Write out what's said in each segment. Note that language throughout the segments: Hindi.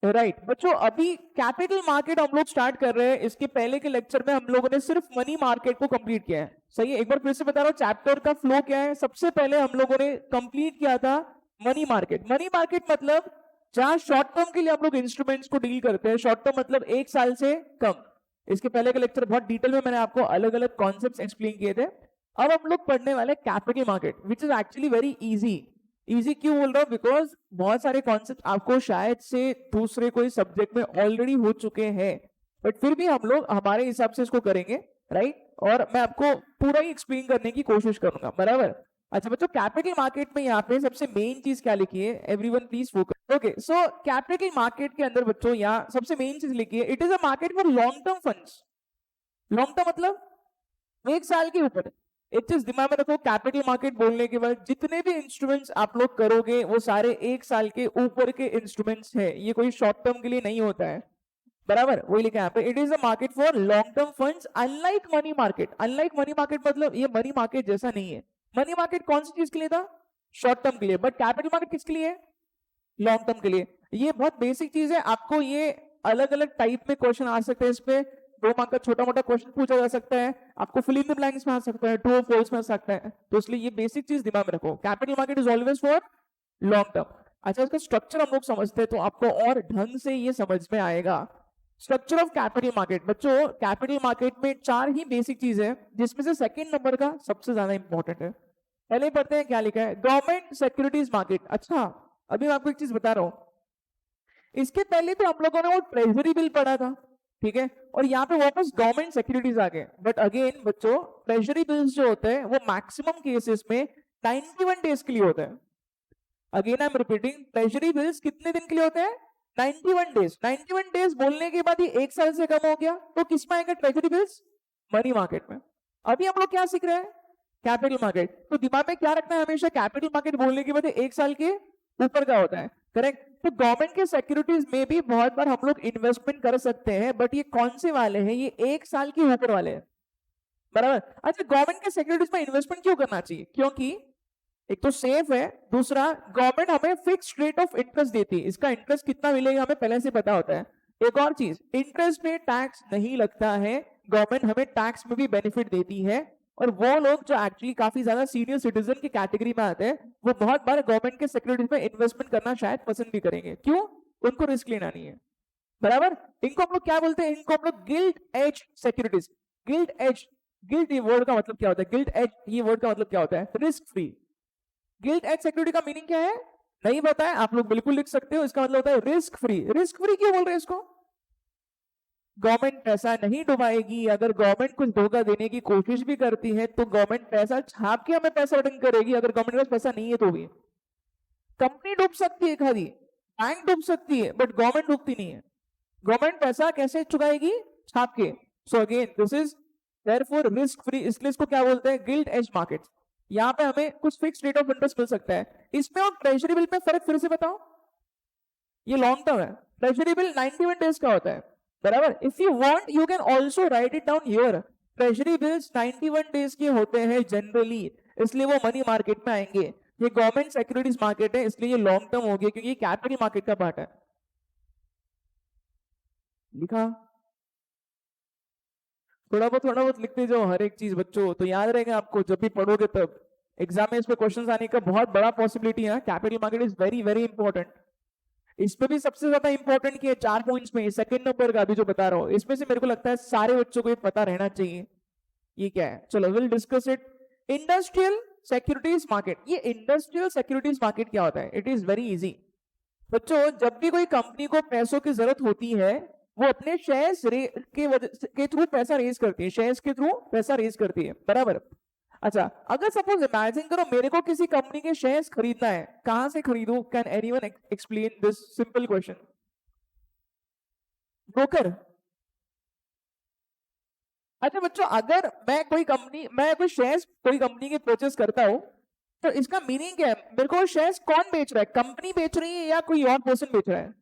राइट बच्चों, अभी कैपिटल मार्केट हम लोग स्टार्ट कर रहे हैं। इसके पहले के लेक्चर में हम लोगों ने सिर्फ मनी मार्केट को कंप्लीट किया है। सही है, एक बार फिर से बता रहा हूँ चैप्टर का फ्लो क्या है। सबसे पहले हम लोगों ने कंप्लीट किया था मनी मार्केट। मनी मार्केट मतलब जहां शॉर्ट टर्म के लिए हम लोग इंस्ट्रूमेंट्स को डील करते हैं। शॉर्ट टर्म मतलब 1 साल से कम। इसके पहले के लेक्चर बहुत डिटेल में मैंने आपको अलग अलग कॉन्सेप्ट्स एक्सप्लेन किए थे। अब हम लोग पढ़ने वाले capital market, which is actually very easy. Easy क्यों बोल रहा हूं? बिकॉज बहुत सारे कॉन्सेप्ट आपको शायद से दूसरे कोई सब्जेक्ट में ऑलरेडी हो चुके हैं, बट फिर भी हम लोग हमारे हिसाब से इसको करेंगे, राइट? और मैं आपको पूरा ही एक्सप्लेन करने की कोशिश करूंगा, बराबर? अच्छा बच्चों, कैपिटल मार्केट में यहाँ पे सबसे मेन चीज क्या लिखी है? Everyone please focus. Okay, so capital market के अंदर बच्चों यहाँ सबसे मेन चीज लिखी है, it is a market for long term funds. Long term मतलब 1 साल के ऊपर। एक चीज दिमाग में रखो, कैपिटल मार्केट बोलने के बाद जितने भी इंस्ट्रूमेंट्स आप लोग करोगे वो सारे 1 साल के ऊपर के इंस्ट्रूमेंट्स हैं। ये कोई शॉर्ट टर्म के लिए नहीं होता है, बराबर? वही लिखा है यहाँ पे, it is a market for long term funds unlike money market. Unlike money market मतलब ये मनी मार्केट जैसा नहीं है। मनी मार्केट कौन सी चीज के लिए था? शॉर्ट टर्म के लिए। बट कैपिटल मार्केट किसके लिए है? लॉन्ग टर्म के लिए। ये बहुत बेसिक चीज है। आपको ये अलग अलग टाइप में क्वेश्चन आ सकते हैं। इसमें 2 मार्क का छोटा मोटा क्वेश्चन पूछा जा सकता है, आपको फिल इन द ब्लैंक्स में आ सकता है, ट्रू और फॉल्स में आ सकता है। तो इसलिए ये बेसिक चीज दिमाग में रखो, capital market is always for long term. अच्छा, इसका स्ट्रक्चर हम लोग समझते हैं तो आपको और ढंग से ये समझ में आएगा। स्ट्रक्चर ऑफ कैपिटल मार्केट बच्चों, कैपिटल मार्केट में 4 ही बेसिक चीज है, जिसमें से सेकंड नंबर का सबसे ज्यादा इंपॉर्टेंट है। पहले पढ़ते हैं क्या लिखा है, गवर्नमेंट सिक्योरिटीज मार्केट। अच्छा, अभी मैं आपको एक चीज बता रहा हूं, इसके पहले तो हम लोगों ने वो ट्रेजरी बिल पढ़ा था, ठीक है, और यहाँ पे वापस गवर्नमेंट सिक्योरिटीज आ गए। बट अगेन बच्चों, ट्रेजरी बिल्स जो होते हैं वो मैक्सिमम केसेस में 91 डेज के लिए होता है। Again I am repeating, treasury bills कितने दिन के लिए होते हैं? 91 डेज। 91 डेज बोलने के बाद ये 1 साल से कम हो गया, तो किस में आएगा ट्रेजरी बिल्स? मनी मार्केट में। अभी हम लोग क्या सीख रहे हैं? Capital market. तो दिमाग में क्या रखना है हमेशा, कैपिटल मार्केट बोलने के बाद 1 साल के ऊपर का होता है, करेक्ट? तो गवर्नमेंट के सिक्योरिटीज में भी बहुत बार हम लोग इन्वेस्टमेंट कर सकते हैं, बट ये कौन से वाले हैं? ये 1 साल के ऊपर वाले हैं, बराबर? अच्छा, गवर्नमेंट के सिक्योरिटीज में इन्वेस्टमेंट क्यों करना चाहिए? क्योंकि एक तो सेफ है, दूसरा गवर्नमेंट हमें फिक्स्ड रेट ऑफ इंटरेस्ट देती है। इसका इंटरेस्ट कितना मिलेगा हमें पहले से पता होता है। एक और चीज, इंटरेस्ट में टैक्स नहीं लगता है, गवर्नमेंट हमें टैक्स में भी बेनिफिट देती है। और वो लोग जो एक्चुअली काफी ज्यादा सीनियर सिटीजन की कैटेगरी में आते हैं, वो बहुत बार गवर्नमेंट के सिक्योरिटीज में इन्वेस्टमेंट करना शायद पसंद भी करेंगे। क्यों? उनको रिस्क लेना नहीं है, बराबर? इनको हम लोग क्या बोलते हैं? इनको हम लोग gilt edge securities. Gilt edge, gilt ये वर्ड का मतलब क्या होता है? गिल्ड एज ये वर्ड का मतलब क्या होता है? Risk free. Gilt edge security का मीनिंग क्या है? नहीं बताया? आप लोग बिल्कुल लिख सकते हो, इसका मतलब होता है रिस्क फ्री। रिस्क फ्री क्यों बोल रहे हैं इसको? गवर्नमेंट पैसा नहीं डुबाएगी। अगर गवर्नमेंट कुछ धोखा देने की कोशिश भी करती है तो गवर्नमेंट पैसा छाप के हमें पैसा रिटर्न करेगी। अगर गवर्नमेंट के पास पैसा नहीं है तो भी कंपनी डूब सकती है, खाली बैंक डूब सकती है, बट गवर्नमेंट डूबती नहीं है। गवर्नमेंट पैसा कैसे चुकाएगी? छाप के। So again this is therefore risk free, इसलिए इसको क्या बोलते हैं? Gilt edge market. यहाँ पे हमें कुछ फिक्स रेट ऑफ इंटरेस्ट मिल सकता है। इसमें और ट्रेजरी बिल में फर्क फिर से बताओ। ये लॉन्ग टर्म है, ट्रेजरी बिल 91 डेज का होता है, बराबर? If you want you can also right it down here. Treasury bills 91 days के होते हैं जनरली, इसलिए वो मनी मार्केट में आएंगे। ये गवर्नमेंट सिक्योरिटीज मार्केट है, इसलिए ये लॉन्ग टर्म हो गया, क्योंकि ये कैपिटल मार्केट का पार्ट है। लिखा? थोड़ा बहुत लिखते जाओ हर एक चीज बच्चों, तो याद रहेगा आपको जब भी पढ़ोगे तब। एग्जाम में इस पे क्वेश्चन आने का बहुत बड़ा पॉसिबिलिटी है। Capital market is very very important. इस पे भी सबसे ज्यादा इंपॉर्टेंट किया 4 पॉइंट्स में, सेकंड नंबर का अभी जो बता रहा हूं, इसमें से मेरे को लगता है सारे बच्चों को ये पता रहना चाहिए। ये क्या है? चलो will discuss it. Industrial securities market. ये इंडस्ट्रियल सिक्योरिटीज मार्केट क्या होता है? इट इज वेरी इजी बच्चों। जब भी कोई कंपनी को पैसों की जरूरत होती है, वो अपने शेयर्स के थ्रू पैसा रेज करती है, शेयर्स के थ्रू पैसा रेज करती है, बराबर? अच्छा, अगर सपोज इमेजिन करो मेरे को किसी कंपनी के शेयर्स खरीदना है, कहां से खरीदूं? Can anyone explain this simple question? Broker. अच्छा बच्चों, अगर मैं कोई शेयर्स कोई कंपनी के परचेस करता हूं, तो इसका मीनिंग क्या है? मेरे को शेयर्स कौन बेच रहा है? कंपनी बेच रही है या कोई और पर्सन बेच रहा है?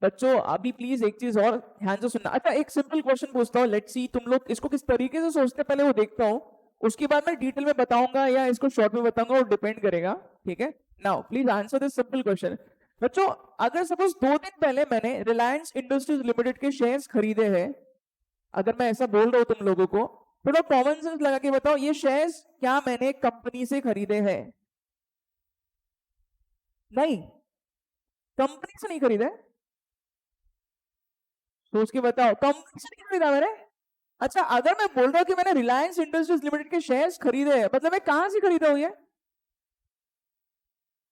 बच्चों अभी प्लीज एक चीज और ध्यान से सुनना। अच्छा, एक सिंपल क्वेश्चन पूछता हूँ, लेट्स सी तुम लोग इसको किस तरीके से सोचते हैं, पहले वो देखता हूँ। उसके बाद मैं डिटेल में बताऊंगा या इसको शॉर्ट में बताऊंगा, वो डिपेंड करेगा, ठीक है। Now please answer this simple question. बच्चों अगर सपोज 2 दिन पहले मैंने रिलायंस इंडस्ट्रीज लिमिटेड के शेयर्स खरीदे हैं, अगर मैं ऐसा बोल रहा हूं तुम लोगों को, थोड़ा कॉमन सेंस लगा के बताओ ये शेयर्स क्या मैंने कंपनी से खरीदे हैं? नहीं, कंपनी से नहीं खरीदे। सोच के बताओ, कंपनी से नहीं खरीदा मैंने। अच्छा अगर मैं बोल रहा हूं कि मैंने रिलायंस इंडस्ट्रीज लिमिटेड के शेयर्स खरीदे हैं, मतलब मैं कहां से खरीदा हूं? ये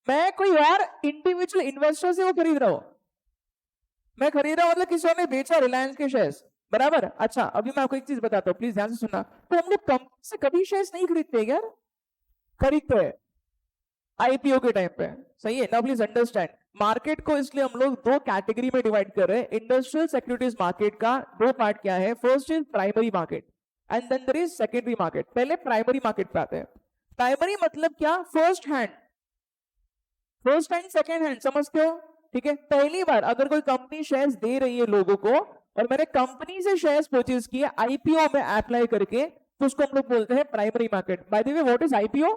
मैं कोई और इंडिविजुअल इन्वेस्टर से वो खरीद रहा हूं। मैं खरीद रहा हूं मतलब किसी और ने बेचा रिलायंस के शेयर्स, बराबर। अच्छा अभी मैं आपको एक चीज बताता हूं, प्लीज ध्यान से सुनना। तो हम लोग कंपनी से कभी शेयर्स नहीं खरीदते यार, खरीदते हैं आईपीओ के टाइम पे, सही है ना। प्लीज अंडरस्टैंड, मार्केट को इसलिए हम लोग 2 कैटेगरी में डिवाइड कर रहे हैं। इंडस्ट्रियल सिक्योरिटीज मार्केट का 2 पार्ट क्या है, first is primary market and then there is secondary market. पहले प्राइमरी मार्केट पे आते हैं। प्राइमरी मतलब क्या, first hand, first hand second hand, समझते हो, ठीक है। पहली बार अगर कोई कंपनी शेयर्स दे रही है लोगों को और मैंने कंपनी से शेयर्स परचेज किए आईपीओ में अप्लाई करके, तो उसको हम लोग बोलते हैं primary market. By the way what is IPO?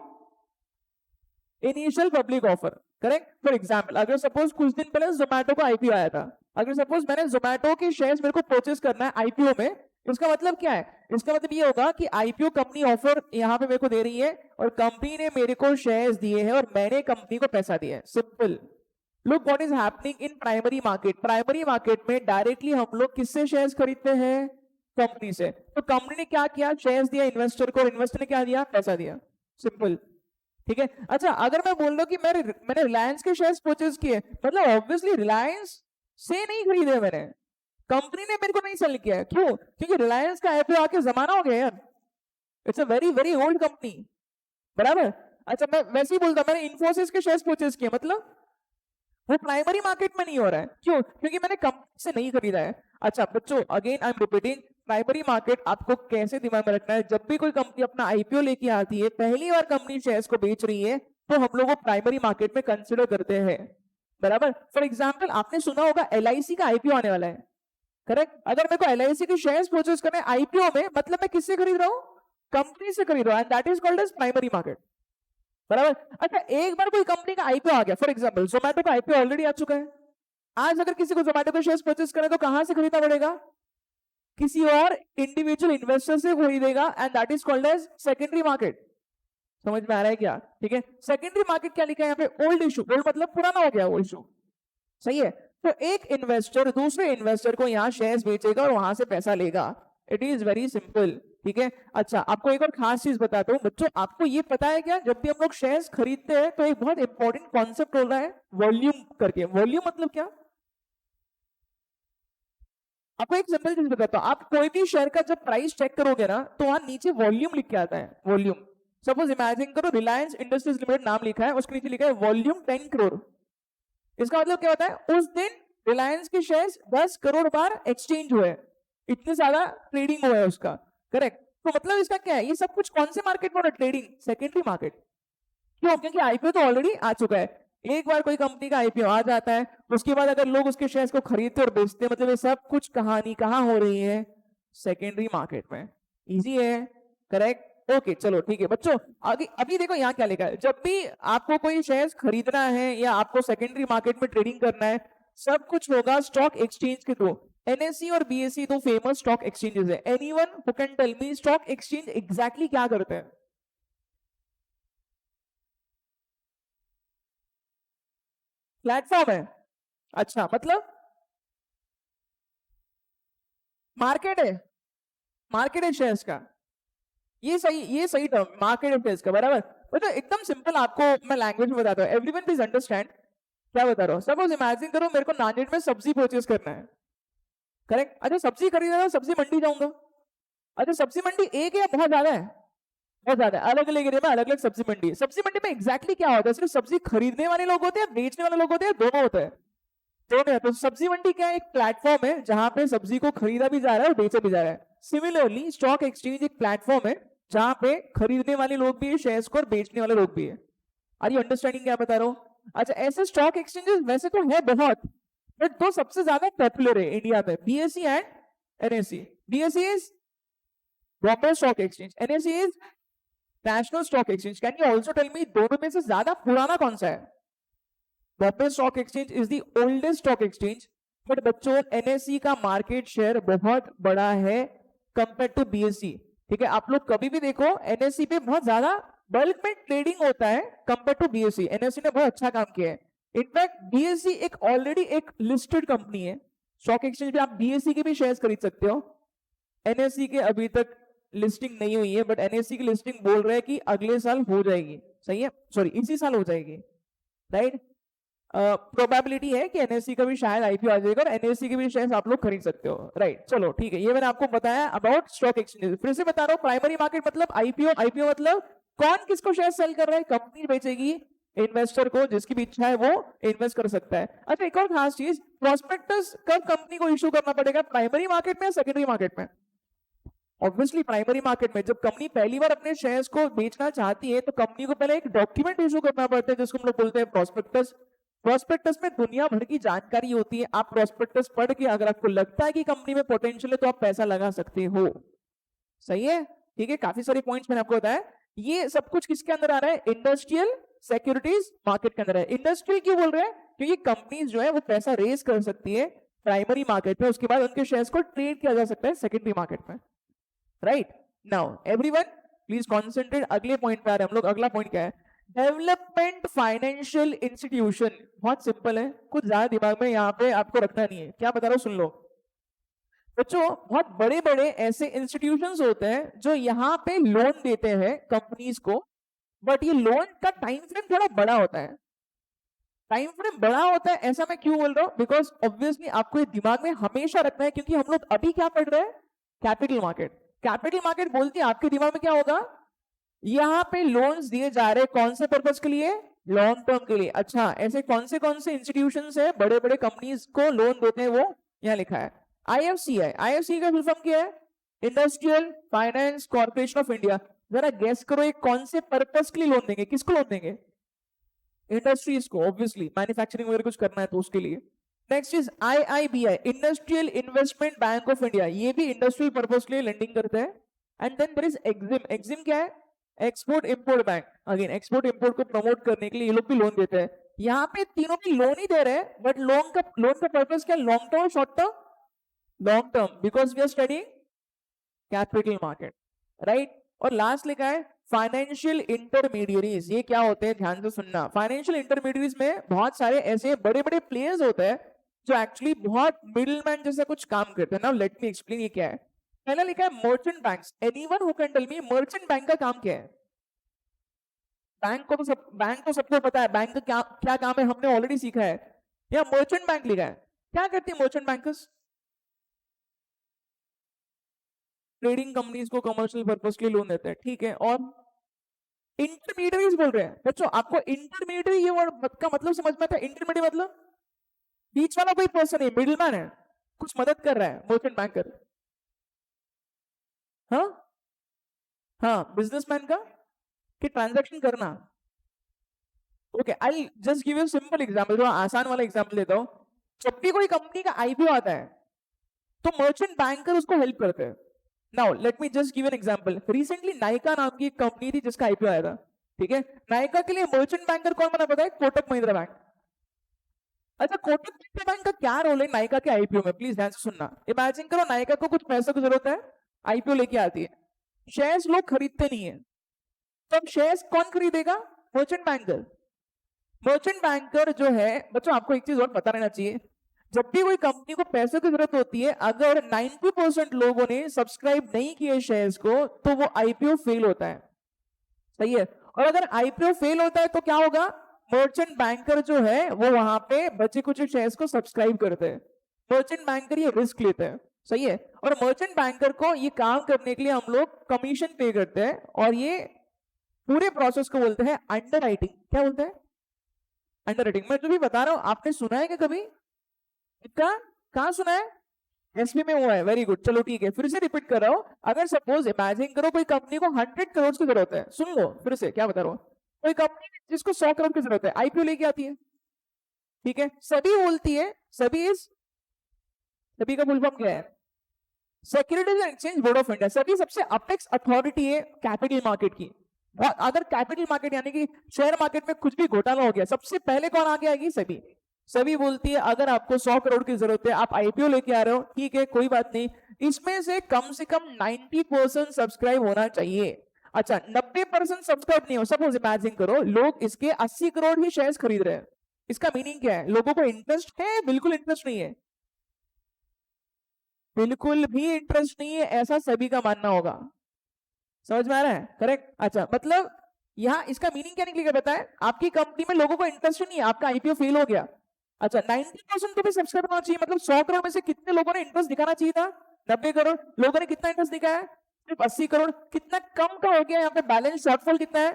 Initial public offer, correct. For example अगर सपोज कुछ दिन पहले जोमैटो का आईपीओ आया था, अगर सपोज मैंने जोमैटो के शेयर्स मेरे को परचेज करना है आईपीओ में, इसका मतलब क्या है? इसका मतलब ये होगा कि आईपीओ कंपनी ऑफर यहाँ पे मेरे को दे रही है और कंपनी ने मेरे को शेयर्स दिए हैं और मैंने कंपनी को पैसा दिया है, simple. Look what is happening in primary market. Primary market में डायरेक्टली हम लोग किससे शेयर्स खरीदते हैं? कंपनी से। तो कंपनी ने क्या किया, शेयर्स दिया इन्वेस्टर को, इन्वेस्टर ने क्या दिया, पैसा दिया, सिंपल, ठीक है। अच्छा अगर मैं बोल रहा हूं कि मैंने रिलायंस के शेयर्स परचेज किए, मतलब ऑब्वियसली रिलायंस से नहीं खरीदे मैंने, कंपनी ने मेरे को नहीं सेल किया। क्यों? क्योंकि रिलायंस का आईपीओ आके जमाना हो गया यार, it's a very very old company, बराबर। अच्छा मैं वैसे ही बोलता, मैंने इन्फोसिस के शेयर्स परचेज किए, मतलब वो प्राइमरी मार्केट में नहीं हो रहा है। क्यों? क्योंकि मैंने कंपनी से नहीं खरीदा है। अच्छा बच्चों again I am repeating, primary market आपको कैसे दिमाग में रखना है, जब भी कोई कंपनी अपना आईपीओ लेके आती है, पहली बार कंपनी शेयर्स को बेच रही है, तो हम लोग प्राइमरी मार्केट में कंसिडर करते हैं, बराबर। फॉर एग्जाम्पल आपने सुना होगा एलआईसी का आईपीओ आने वाला है, करेक्ट। अगर मेरे को एलआईसी के शेयर्स परचेज करने आईपीओ में, मतलब मैं किससे खरीद रहा हूं? कंपनी से खरीद रहा हूं, and that is called as primary market, बराबर। अच्छा एक बार कोई कंपनी का आईपीओ आ गया, फॉर एग्जांपल जोमैटो का आईपीओ ऑलरेडी आ चुका है, आज अगर किसी को जोमैटो के शेयर्स परचेज करने तो कहां से खरीदना पड़ेगा? किसी और इंडिविजुअल इन्वेस्टर से खरीदेगा, and that is called as secondary market. समझ में आ रहा है क्या? ठीक है। सेकेंडरी मार्केट क्या लिखा है यहाँ पे? ओल्ड इशू, ओल्ड मतलब पुराना हो गया वो इशू, सही है। तो एक इन्वेस्टर दूसरे इन्वेस्टर को यहाँ शेयर्स बेचेगा और वहां से पैसा लेगा, इट इज वेरी सिंपल, ठीक है। अच्छा आपको एक और खास चीज बताता हूँ बच्चों, आपको ये पता है क्या, जब भी हम लोग शेयर्स खरीदते हैं तो एक बहुत इंपॉर्टेंट कॉन्सेप्ट हो रहा है वॉल्यूम करके। वॉल्यूम मतलब क्या? आपको एक सिंपल चीज बताता हूँ, आप कोई भी शेयर का जब प्राइस चेक करोगे ना, तो वहां नीचे वॉल्यूम लिख के आता है, वॉल्यूम। सपोज इमेजिन करो रिलायंस इंडस्ट्रीज लिमिटेड नाम लिखा है, उसके नीचे लिखा है वॉल्यूम 10 करोड़। इसका मतलब क्या होता है? उस दिन रिलायंस के शेयर्स 10 करोड़ बार एक्सचेंज हुए, इतने ज्यादा ट्रेडिंग हुआ है उसका, करेक्ट। तो मतलब इसका क्या है, ये सब कुछ कौन से मार्केट में हो रहा है? Trading, secondary market. क्यों? क्योंकि आईपीओ तो ऑलरेडी आ चुका है। एक बार कोई कंपनी का आईपीओ आ जाता है, उसके बाद अगर लोग उसके शेयर्स को खरीदते और बेचते हैं, मतलब ये सब कुछ कहानी कहां हो रही है? सेकेंडरी मार्केट में। इजी है, करेक्ट। ओके चलो ठीक है बच्चों, आगे अभी देखो यहाँ क्या लिखा है, जब भी आपको कोई शेयर्स खरीदना है या आपको सेकेंडरी मार्केट में ट्रेडिंग करना है, सब कुछ होगा स्टॉक एक्सचेंज के थ्रू। एनएससी और बीएससी दो फेमस स्टॉक एक्सचेंजेस है। Anyone who can tell me stock exchange exactly क्या करते हैं? प्लेटफॉर्म है। अच्छा मतलब मार्केट है, मार्केट है शेयर्स का, ये सही टर्म, मार्केट है शेयर्स का, बराबर। तो एकदम सिंपल आपको मैं लैंग्वेज में बताता हूँ, एवरीवन प्लीज अंडरस्टैंड क्या बता रहा हूँ। सपोज इमेजिन करो मेरे को नांदेड़ में सब्जी परचेज करना है, करेक्ट। अच्छा सब्जी खरीदना है, सब्जी मंडी जाऊंगा। अच्छा सब्जी मंडी एक है या बहुत ज्यादा है? बहुत ज्यादा है, अलग अलग एरिया में अलग अलग सब्जी मंडी है। सब्जी मंडी में एग्जैक्टली क्या होता है? सिर्फ सब्जी खरीदने वाले लोग होते हैं, बेचने वाले लोग होते हैं, दोनों होते हैं, दोनों है। तो सब्जी मंडी क्या है? एक प्लेटफॉर्म है जहां पे सब्जी को खरीदा भी जा रहा है और बेचा भी जा रहा है। सिमिलरली स्टॉक एक्सचेंज एक प्लेटफॉर्म है जहां पे खरीदने वाले लोग भी है शेयर्स को और बेचने वाले लोग भी है। आर यू अंडरस्टैंडिंग क्या बता रहा हूँ? अच्छा ऐसे स्टॉक एक्सचेंजेस वैसे तो है बहुत, बट दो सबसे ज्यादा पॉपुलर है इंडिया में, BSE and NSE. BSE is Bombay stock exchange, NSE is national stock exchange. Can you also tell me दोनों में से ज्यादा पुराना कौन सा है? Bombay stock exchange is the oldest stock exchange, but बच्चों एनएससी का मार्केट शेयर बहुत बड़ा है कंपेयर टू बीएससी। ठीक है, आप लोग कभी भी देखो एनएससी पे बहुत ज्यादा बल्क में ट्रेडिंग होता है कंपेयर टू बीएससी। एनएससी ने बहुत अच्छा काम किया है। इनफैक्ट बीएससी एक ऑलरेडी एक लिस्टेड कंपनी है, स्टॉक एक्सचेंज पे आप बीएससी के भी शेयर्स खरीद सकते हो। एनएससी के अभी तक लिस्टिंग नहीं हुई है, बट एनएससी की लिस्टिंग बोल रहे हैं कि अगले साल हो जाएगी। सही है, सॉरी इसी साल हो जाएगी, राइट। प्रोबेबिलिटी है कि एनएससी का भी शायद आईपीओ आ जाएगा और एनएससी के भी शेयर्स आप लोग खरीद सकते हो, राइट। चलो ठीक है, ये मैंने आपको बताया अबाउट स्टॉक एक्सचेंज। फिर से बता रहा हूँ, प्राइमरी मार्केट मतलब आईपीओ। आईपीओ मतलब कौन किसको शेयर सेल कर रहा है? कंपनी बेचेगी इन्वेस्टर को, जिसकी भी इच्छा है वो इन्वेस्ट कर सकता है। अच्छा, एक और खास चीज, प्रोस्पेक्टस कब कंपनी को इश्यू करना पड़ेगा? प्राइमरी मार्केट में, सेकेंडरी मार्केट में? ऑब्वियसली प्राइमरी मार्केट में। जब कंपनी पहली बार अपने शेयर्स को बेचना चाहती है तो कंपनी को पहले एक डॉक्यूमेंट इशू करना पड़ता है जिसको हम लोग बोलते हैं प्रोस्पेक्टस। प्रोस्पेक्टस में दुनिया भर की जानकारी होती है। आप प्रोस्पेक्टस पढ़ के अगर आपको लगता है कि कंपनी में पोटेंशियल है तो आप पैसा लगा सकते हो। सही है, ठीक है। काफी सारे पॉइंट्स मैंने आपको बताया। ये सब कुछ किसके अंदर आ रहा है? इंडस्ट्रियल सिक्योरिटीज मार्केट के अंदर है। इंडस्ट्रियल क्यों बोल रहे हैं? क्योंकि कंपनीज जो है वो पैसा रेज कर सकती है प्राइमरी मार्केट में, उसके बाद उनके शेयर्स को ट्रेड किया जा सकता है सेकेंडरी मार्केट में, right. Now everyone please concentrate. अगले पॉइंट पे आ रहे हैं हम लोग। अगला पॉइंट क्या है? Development financial institution. बहुत सिंपल है, कुछ ज्यादा दिमाग में यहाँ पे आपको रखना नहीं है। क्या बता रहा हूँ, सुन लो बच्चों। बहुत बड़े बड़े ऐसे इंस्टीट्यूशंस होते हैं जो यहाँ पे लोन देते हैं कंपनीज को, बट ये लोन का टाइम फ्रेम थोड़ा बड़ा होता है। टाइम फ्रेम बड़ा होता है, ऐसा मैं क्यों बोल रहा हूँ? बिकॉज ऑब्वियसली आपको ये दिमाग में हमेशा रखना है, क्योंकि हम लोग अभी क्या पढ़ रहे हैं? Capital market. कैपिटल मार्केट बोलती है आपके दिमाग में क्या होगा? यहाँ पे लोन्स दिए जा रहे कौन से पर्पस के लिए? लॉन्ग टर्म के लिए। अच्छा, ऐसे कौन से इंस्टीट्यूशंस है बड़े बड़े कंपनीज को लोन देते हैं? वो यहाँ लिखा है आईएफसी है। आईएफसी का फुल फॉर्म क्या है? Industrial finance corporation of India. जरा गेस करो ये कौन से पर्पस के लिए लोन देंगे? किसको लोन देंगे? इंडस्ट्रीज को, ऑब्वियसली मैन्युफैक्चरिंग वगैरह कुछ करना है तो उसके लिए। Next is IIBI, industrial investment bank of India. ये भी इंडस्ट्रियल पर्पस के लिए लेंडिंग करते हैं। And then there is EXIM. EXIM क्या है? Export import bank. Again export import को प्रमोट करने के लिए ये लोग भी लोन देते हैं। यहाँ पे तीनों भी लोन ही दे रहे हैं, बट लोन का पर्पस क्या? Long term, short term? Long term, because we are studying capital market, right. और लास्ट लिखा है फाइनेंशियल इंटरमीडियरीज। ये क्या होते हैं? ध्यान से सुनना। फाइनेंशियल इंटरमीडियरीज में बहुत सारे ऐसे बड़े बड़े प्लेयर्स होते हैं जो एक्चुअली बहुत मिडिलमैन जैसा कुछ काम करते हैं। नाउ लेट मी एक्सप्लेन ये क्या है। पहला लिखा है merchant banks. Anyone who can tell me merchant bank का काम क्या है? बैंक तो सबको पता है बैंक का क्या काम है, हमने ऑलरेडी सीखा है। या मर्चेंट बैंक लिखा है, क्या करती है मर्चेंट बैंकर्स? ट्रेडिंग कंपनीज को कमर्शियल पर्पस के लिए लोन देते हैं, ठीक है। और इंटरमीडियरीज बोल रहे हैं बच्चों। आपको इंटरमीडियरी ये वर्ड का मतलब समझ में आता है? इंटरमीडियरी मतलब बीच वाला कोई पर्सन है, मिडिलमैन है, कुछ मदद कर रहा है मर्चेंट बैंकर। हाँ, बिजनेसमैन का कि ट्रांजैक्शन करना। Okay, I just give you simple example, जो आसान वाला एग्जांपल देता हूं। जब भी कोई कंपनी का आईपीओ आता है तो मर्चेंट बैंकर उसको हेल्प करते हैं। Now let me just give an example. Recently Nykaa नाम की एक कंपनी थी जिसका आईपीओ आया था, ठीक है। नायका के लिए मर्चेंट बैंकर कौन बना पता है? कोटक महिंद्रा बैंक। अच्छा, कोटक महिंद्रा बैंक का क्या रोल है नायका के आईपीओ में? प्लीज ध्यान से सुनना। इमेजिन करो नायका को कुछ पैसों की जरूरत है, आईपीओ लेके आती है। शेयर्स लोग खरीदते नहीं है, तो अब शेयर्स कौन खरीदेगा? Merchant banker. मर्चेंट बैंकर जो है बच्चों, आपको एक चीज और पता रहना चाहिए। जब भी कोई कंपनी को पैसों की जरूरत होती है, अगर 90% लोगों ने सब्सक्राइब नहीं किए शेयर्स को, तो वो आईपीओ फेल होता है। सही है। और अगर आईपीओ फेल होता है तो क्या होगा? मर्चेंट बैंकर जो है वो वहां पे बचे कुछ शेयर्स को सब्सक्राइब करते हैं। मर्चेंट बैंकर ये रिस्क लेते हैं, सही है। और मर्चेंट बैंकर को ये काम करने के लिए हम लोग कमीशन पे करते हैं, और ये पूरे प्रोसेस को बोलते हैं अंडरराइटिंग। क्या बोलते हैं? अंडरराइटिंग। मैं जो भी बता रहा हूं आपने सुना है क्या कभी? इतना कहां सुना है? एसपी में हुआ है, वेरी गुड। चलो ठीक है, फिर से रिपीट कर रहा हूं। अगर सपोज इमेजिन करो कोई कंपनी को 100 करोड़ की जरूरत है, सुन लो फिर से क्या बता रहा हूं। कोई कंपनी जिसको 100 करोड़ की जरूरत है, आईपीओ लेके आती है, ठीक है। सभी बोलती है, सभी का फुल फॉर्म क्या है? Securities and exchange board of India. सभी सबसे अपेक्स अथॉरिटी है कैपिटल मार्केट की। अगर कैपिटल मार्केट यानी कि शेयर मार्केट में कुछ भी घोटाला हो गया, सबसे पहले कौन आगे आएगी? सभी। सभी बोलती है अगर आपको 100 करोड़ की जरूरत है, आप आईपीओ लेके आ रहे हो, ठीक है कोई बात नहीं, इसमें से कम 90% सब्सक्राइब होना चाहिए। अच्छा 90% सब्सक्राइब नहीं हो, सपोज इमेजिन करो लोग इसके 80 करोड़ ही शेयर्स खरीद रहे हैं, इसका मीनिंग क्या है? लोगों को इंटरेस्ट है? बिल्कुल इंटरेस्ट नहीं है, बिल्कुल भी इंटरेस्ट नहीं है, ऐसा सभी का मानना होगा। समझ में आ रहा है? करेक्ट। अच्छा मतलब यहाँ इसका मीनिंग क्या निकलेगा बताएं? आपकी कंपनी में लोगों को इंटरेस्ट नहीं है, आपका आईपीओ फेल हो गया। अच्छा 90% तो भी सब्सक्राइब होना चाहिए, मतलब 100 करोड़ में से कितने लोगों ने इंटरेस्ट दिखाना चाहिए था? 90 करोड़ लोगों ने कितना इंटरेस्ट दिखाया? सिर्फ 80 करोड़। कितना कम का हो गया यहाँ पे? बैलेंस शॉर्टफॉल कितना है?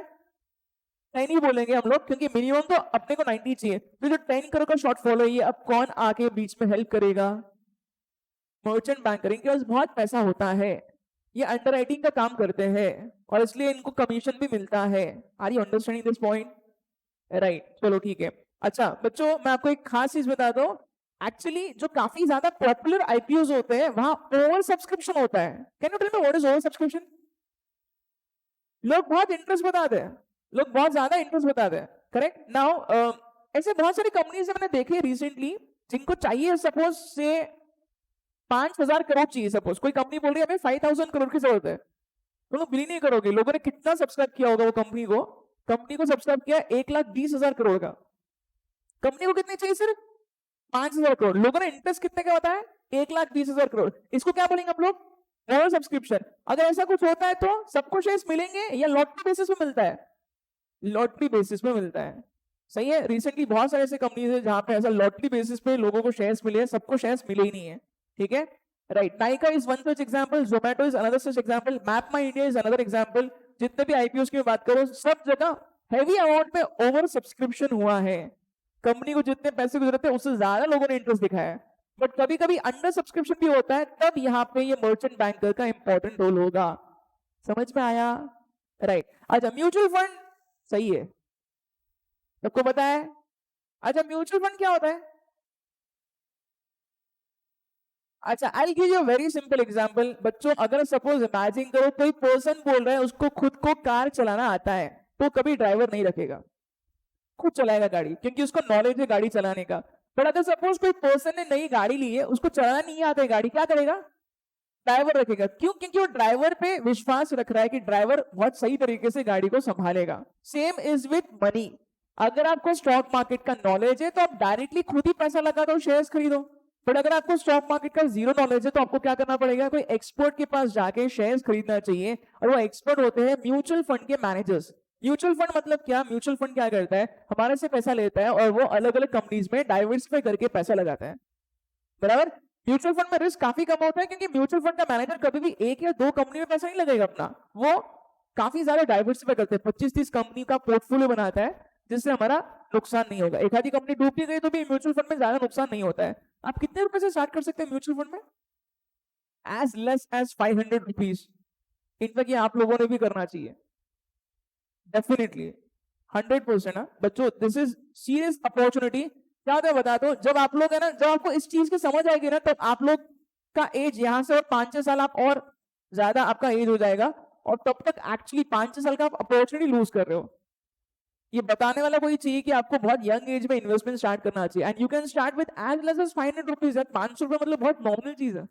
नहीं बोलेंगे हम लोग, क्योंकि मिनिमम तो अपने को 90 चाहिए। तो जो 10 करोड़ का शॉर्टफॉल है, ये अब कौन आके बीच में हेल्प करेगा? मर्चेंट बैंकर, इनके पास बहुत पैसा होता है, ये अंडरराइटिंग का काम करते हैं और इसलिए इनको कमीशन भी मिलता है। Are you understanding this point? Right, चलो ठीक है। अच्छा बच्चों मैं आपको एक खास चीज बता दूं, एक्चुअली जो काफी ज्यादा पॉपुलर आईपीओ होते हैं वहां ओवर सब्सक्रिप्शन होता है। Can you tell me what is over subscription? लोग बहुत इंटरेस्ट बताते हैं, लोग बहुत ज्यादा इंटरेस्ट बताते हैं। करेक्ट। नाउ ऐसे बहुत सारी कंपनीज मैंने देखे रिसेंटली जिनको चाहिए सपोज से 5,000 करोड़ चाहिए। सपोज कोई कंपनी बोल रही है हमें 5,000 करोड़ की जरूरत है, तो लोग बिलीव नहीं करोगे लोगों ने कितना सब्सक्राइब किया होगा वो कंपनी को सब्सक्राइब किया 1,20,000 करोड़ का। कंपनी को कितने चाहिए? सिर्फ 5,000 करोड़। लोगों ने इंटरेस्ट कितने का बताया? 1,20,000 करोड़। इसको क्या बोलेंगे हम लोग? Over subscription. अगर ऐसा कुछ होता है तो सबको शेयर्स मिलेंगे या लॉटरी बेसिस पे मिलता है? लॉटरी बेसिस पे मिलता है। सही है। रिसेंटली बहुत सारे ऐसे कंपनीज है जहां पे ऐसा लॉटरी बेसिस पे लोगों को शेयर्स मिले, सबको शेयर्स मिले ही नहीं है। ठीक है, right. Nykaa is one such example, Zomato is another such example, map my India is another example. जितने भी आईपीओ की बात करो सब जगह हैवी अमाउंट में ओवर सब्सक्रिप्शन हुआ है। कंपनी को जितने पैसे की जरूरत है उससे ज्यादा लोगों ने इंटरेस्ट दिखाया है। बट कभी कभी अंडर सब्सक्रिप्शन भी होता है, तब यहाँ पे ये मर्चेंट बैंकर का इंपॉर्टेंट रोल होगा। समझ में आया? राइट। अच्छा म्यूचुअल फंड सही है, सबको पता है। अच्छा म्यूचुअल फंड क्या होता है? अच्छा I give you very simple example. बच्चों अगर सपोज इमेजिन करो कोई पर्सन बोल रहा है उसको खुद को कार चलाना आता है, तो कभी ड्राइवर नहीं रखेगा, खुद चलाएगा गाड़ी, क्योंकि उसको नॉलेज है गाड़ी चलाने का। पर अगर सपोज कोई पर्सन ने नई गाड़ी ली है, उसको चलाना नहीं आता है गाड़ी, क्या करेगा? ड्राइवर रखेगा। क्यों? क्योंकि वो ड्राइवर पे विश्वास रख रहा है कि ड्राइवर बहुत सही तरीके से गाड़ी को संभालेगा। Same is with money. अगर आपको स्टॉक मार्केट का नॉलेज है तो आप डायरेक्टली खुद ही पैसा लगा दो, शेयर्स खरीदो। बट अगर आपको स्टॉक मार्केट का जीरो नॉलेज है तो आपको क्या करना पड़ेगा? कोई एक्सपर्ट के पास जाके शेयर्स खरीदना चाहिए, और वो एक्सपर्ट होते हैं म्यूचुअल फंड के मैनेजर्स। म्यूचुअल फंड मतलब क्या? म्यूचुअल फंड क्या करता है? हमारे से पैसा लेता है और वो अलग अलग कंपनीज में डाइवर्सिफाई करके पैसा लगाता है, बराबर। म्यूचुअल फंड में रिस्क काफी कम होता है, क्योंकि म्यूचुअल फंड का मैनेजर कभी भी एक या दो कंपनी में पैसा नहीं लगेगा अपना, वो काफी ज्यादा डाइवर्सिफाई करते हैं। 25-30 कंपनी का पोर्टफोलियो बनाता है जिससे हमारा नुकसान नहीं होगा। एक आधी कंपनी डूब भी गई तो भी म्यूचुअल फंड में ज्यादा नुकसान नहीं होता है। आप कितने रुपए से स्टार्ट कर सकते हैं म्यूचुअल फंड में? As less as 500 rupees. In fact ये आप लोगों ने भी करना चाहिए, डेफिनेटली 100%। बच्चों दिस इज सीरियस अपॉर्चुनिटी। क्या होता है बता दो, जब आप लोग है ना, जब आपको इस चीज की समझ आएगी ना, तब आप लोग का एज यहां से और 5-6 साल आप और ज्यादा आपका एज हो जाएगा, और तब तक एक्चुअली 5-6 साल का आप अपॉर्चुनिटी लूज कर रहे हो। ये बताने वाला कोई चाहिए कि आपको बहुत यंग एज में इन्वेस्टमेंट स्टार्ट करना चाहिए, and you can start with as less as 500 rupees. 500 रुपए मतलब बहुत नॉर्मल चीज है।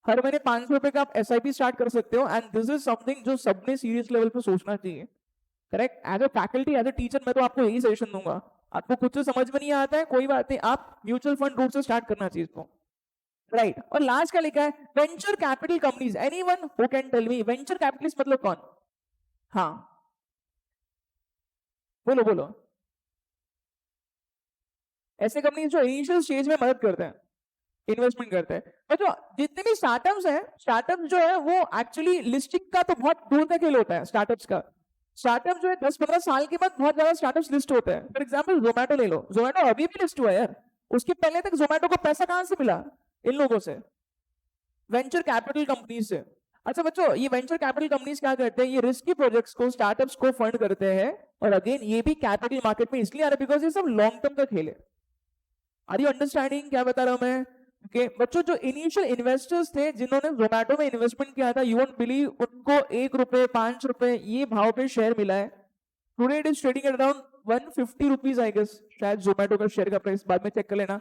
हर महीने 500 रुपए का आप SIP स्टार्ट कर सकते हो, एंड दिस इज समथिंग जो सबने सीरियस लेवल पे सोचना चाहिए। Correct. As a faculty, as a teacher मैं तो आपको यही सजेशन दूंगा। आपको कुछ तो समझ में नहीं आता है, कोई बात नहीं, आप म्यूचुअल फंड रूट से स्टार्ट करना चाहिए इसको। राइट। और लास्ट क्या लिखा है? Venture capital companies. Anyone who can tell me venture capitalist मतलब कौन? हाँ बोलो बोलो। ऐसे कंपनीज जो इनिशियल स्टेज में मदद करते हैं, इन्वेस्टमेंट करते हैं। और जो जितने भी स्टार्टअप्स हैं, स्टार्टअप जो है वो एक्चुअली लिस्टिंग का तो बहुत दूर तक खेल होता है स्टार्टअप्स का। स्टार्टअप जो है 10-15 साल के बाद बहुत ज्यादा स्टार्टअप्स लिस्ट होते हैं। फॉर एग्जांपल जोमेटो ले लो, जोमेटो अभी भी लिस्ट हुआ है यार, उसके पहले तक जोमेटो को पैसा कहां से मिला? इन लोगों से, वेंचर कैपिटल कंपनीज से। अच्छा बच्चों ये वेंचर कैपिटल कंपनीज क्या करते हैं? ये रिस्की प्रोजेक्ट्स को, स्टार्टअप्स को फंड करते हैं, और अगेन ये भी कैपिटल मार्केट में इसलिए आ रहा है बिकॉज ये सब लॉन्ग टर्म का खेल है। आर यू अंडरस्टैंडिंग क्या बता रहा हूं मैं? ओके बच्चों, जो इनिशियल इन्वेस्टर्स थे जिन्होंने जोमेटो में इन्वेस्टमेंट किया था, यू वोंट बिलीव, उनको 1 रुपए 5 रुपए ये भाव पे शेयर मिला है. Today it is trading at around 150 rupees I guess. शायद जोमेटो का शेयर का प्राइस बाद में चेक कर लेना.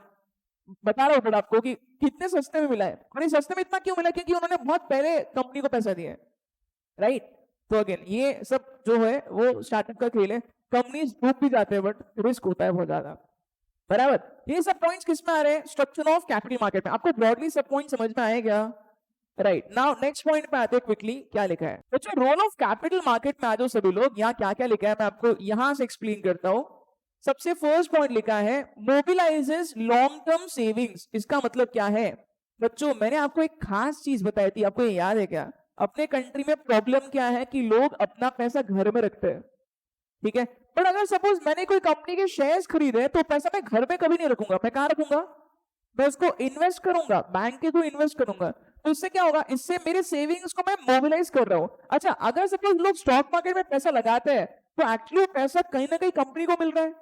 बता रहा हूँ आपको कि कितने सस्ते में मिला है. और इस सस्ते में इतना क्यों मिला? क्योंकि उन्होंने बहुत पहले कंपनी को पैसा दिया है, राइट? तो अगेन ये सब जो है वो स्टार्टअप का खेल है. कंपनीज डूब भी जाते हैं बट रिस्क होता है बहुत ज्यादा, बराबर. ये सब पॉइंट्स किस में आ रहे हैं? स्ट्रक्चर ऑफ कैपिटल मार्केट में. आपको ब्रॉडली सब पॉइंट समझ में आए क्या? राइट. नाउ नेक्स्ट पॉइंट पे आते हैं क्विकली. क्या लिखा है बच्चों? रोल ऑफ कैपिटल मार्केट में आ जाओ सभी लोग. यहाँ क्या क्या लिखा है मैं आपको यहां से एक्सप्लेन करता हूं. सबसे फर्स्ट पॉइंट लिखा है मोबिलाइजेस लॉन्ग टर्म सेविंग्स. इसका मतलब क्या है बच्चों? मैंने आपको एक खास चीज बताई थी, आपको ये याद है क्या? अपने कंट्री में प्रॉब्लम क्या है कि लोग अपना पैसा घर में रखते हैं, ठीक है. बट अगर सपोज मैंने कोई कंपनी के शेयर्स खरीदे तो पैसा मैं घर में कभी नहीं रखूंगा. मैं कहां रखूंगा? मैं उसको इन्वेस्ट करूंगा, बैंक के थ्रू इन्वेस्ट करूंगा. तो इससे क्या होगा? इससे मेरे सेविंग्स को मैं मोबिलाइज कर रहा हूं. अच्छा, अगर सपोज लोग स्टॉक मार्केट में पैसा लगाते हैं तो एक्चुअली पैसा कहीं ना कहीं कंपनी को मिल रहा है,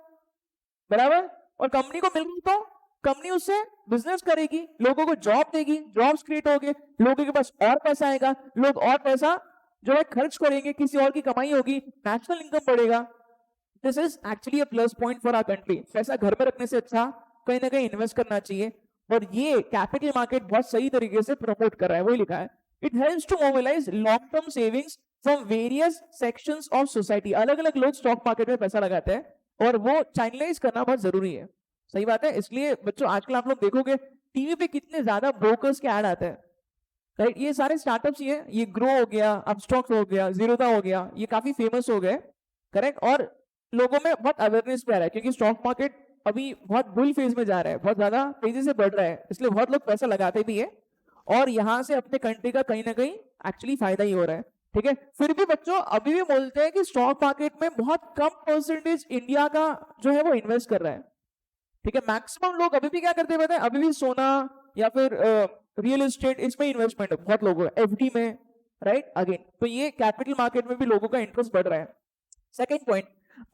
बराबर. और कंपनी को मिल रहा तो कंपनी उससे बिजनेस करेगी, लोगों को जॉब देगी, जॉब्स क्रिएट होंगे, लोगों के पास और पैसा आएगा, लोग और पैसा जो है खर्च करेंगे, किसी और की कमाई होगी, नेशनल इनकम बढ़ेगा. This is actually a plus point for our country. पैसा घर में रखने से अच्छा कहीं ना कहीं इन्वेस्ट करना चाहिए. और ये कैपिटल मार्केट बहुत सही तरीके से प्रमोट कर रहा है. वही लिखा है it helps to mobilise long term savings from various sections of society. अलग अलग लोग स्टॉक मार्केट में पैसा लगाते हैं और वो चैनलाइज करना बहुत जरूरी है. सही बात है. इसलिए बच्चों आजकल आप लोग देखोगे टीवी पे कितने ज्यादा ब्रोकर्स के ऐड आते हैं, राइट? ये सारे स्टार्टअप्स ही है. ये ग्रो हो गया, अपस्टॉक्स हो गया, जीरोधा हो गया, ये काफी फेमस हो गए, करेक्ट. और लोगों में बहुत अवेयरनेस भी आ रहा है क्योंकि स्टॉक मार्केट अभी बहुत बुल फेज में जा रहा है, बहुत ज्यादा तेजी से बढ़ रहा है, इसलिए बहुत लोग पैसा लगाते भी है और यहां से अपने कंट्री का कहीं ना कहीं एक्चुअली फायदा ही हो रहा है, ठीक है. फिर भी बच्चों अभी भी बोलते हैं कि स्टॉक मार्केट में बहुत कम परसेंटेज इंडिया का जो है वो इन्वेस्ट कर रहा है, ठीक है. मैक्सिमम लोग अभी भी क्या करते हैं पता है? अभी भी सोना या फिर रियल एस्टेट, इसमें इन्वेस्टमेंट है बहुत लोगों का, एफडी में, राइट. अगेन तो ये कैपिटल मार्केट में भी लोगों का इंटरेस्ट बढ़ रहा है. Second point,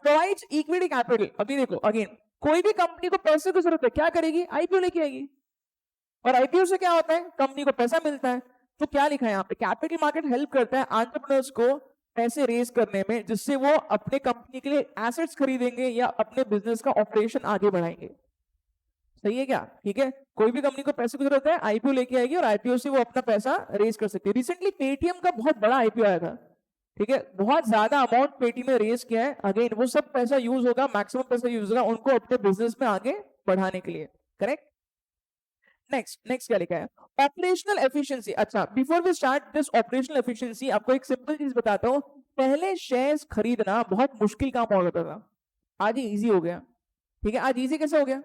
provides equity capital. अभी देखो अगेन, कोई भी कंपनी को पैसे की जरूरत है, क्या करेगी? आईपीओ लेके आएगी. और आईपीओ से क्या होता है? कंपनी को पैसा मिलता है. तो क्या लिखा है यहाँ पे? कैपिटल मार्केट हेल्प करता है एंटरप्रेन्योर्स को पैसे रेज करने में, जिससे वो अपने कंपनी के लिए एसेट्स खरीदेंगे या अपने बिजनेस का ऑपरेशन आगे बढ़ाएंगे. सही है क्या? ठीक है. कोई भी कंपनी को पैसे की जरूरत है, आईपीओ लेके आएगी और आईपीओ से वो अपना पैसा रेज कर सकती है. रिसेंटली पेटीएम का बहुत बड़ा आईपीओ आया था, ठीक है. बहुत ज्यादा अमाउंट पेटीएम में रेज किया है. अगेन वो सब पैसा यूज होगा, मैक्सिमम पैसा यूज होगा उनको अपने बिजनेस में आगे बढ़ाने के लिए, करेक्ट. नेक्स्ट क्या लिखा है? Operational efficiency. अच्छा, before we start this operational efficiency, आपको एक सिंपल चीज बताता हूँ. पहले शेयर्स खरीदना बहुत मुश्किल काम हो जाता था, आज ये इजी हो गया, ठीक है. आज इजी कैसे हो गया?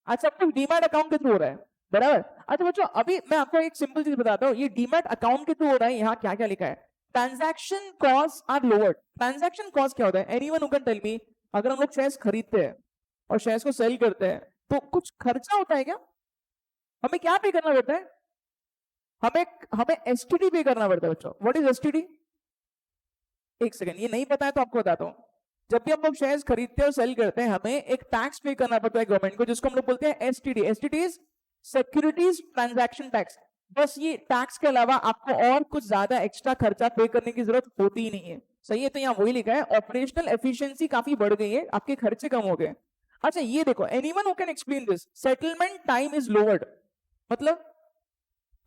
आज सब कुछ डीमैट अकाउंट के थ्रू हो रहा है, बराबर. अच्छा बच्चों, अभी मैं आपको एक सिंपल चीज बताता हूँ. ये डीमैट अकाउंट के थ्रू हो रहा है. यहाँ क्या क्या लिखा है? Transaction cost are lowered. Transaction cost क्या होता है? Anyone who can tell me. अगर हम लोग शेयर्स खरीदते हैं और शेयर्स को सेल करते हैं तो कुछ खर्चा होता है क्या? हमें क्या पे करना पड़ता है? हमें हमें एसटीडी पे करना पड़ता है बच्चों. What is STD? एक सेकंड, ये नहीं पता है तो आपको बताता हूँ. जब भी हम लोग शेयर्स खरीदते हैं और सेल करते हैं, हमें एक टैक्स पे करना पड़ता है गवर्नमेंट को, जिसको हम लोग बोलते हैं STD. STD is securities transaction tax. बस ये टैक्स के अलावा आपको और कुछ ज्यादा एक्स्ट्रा खर्चा पे करने की जरूरत होती ही नहीं है. सही है. तो यहाँ वही लिखा है ऑपरेशनल एफिशिएंसी काफी बढ़ गई है, आपके खर्चे कम हो गए. अच्छा ये देखो, anyone who can explain this. Settlement time is lowered. मतलब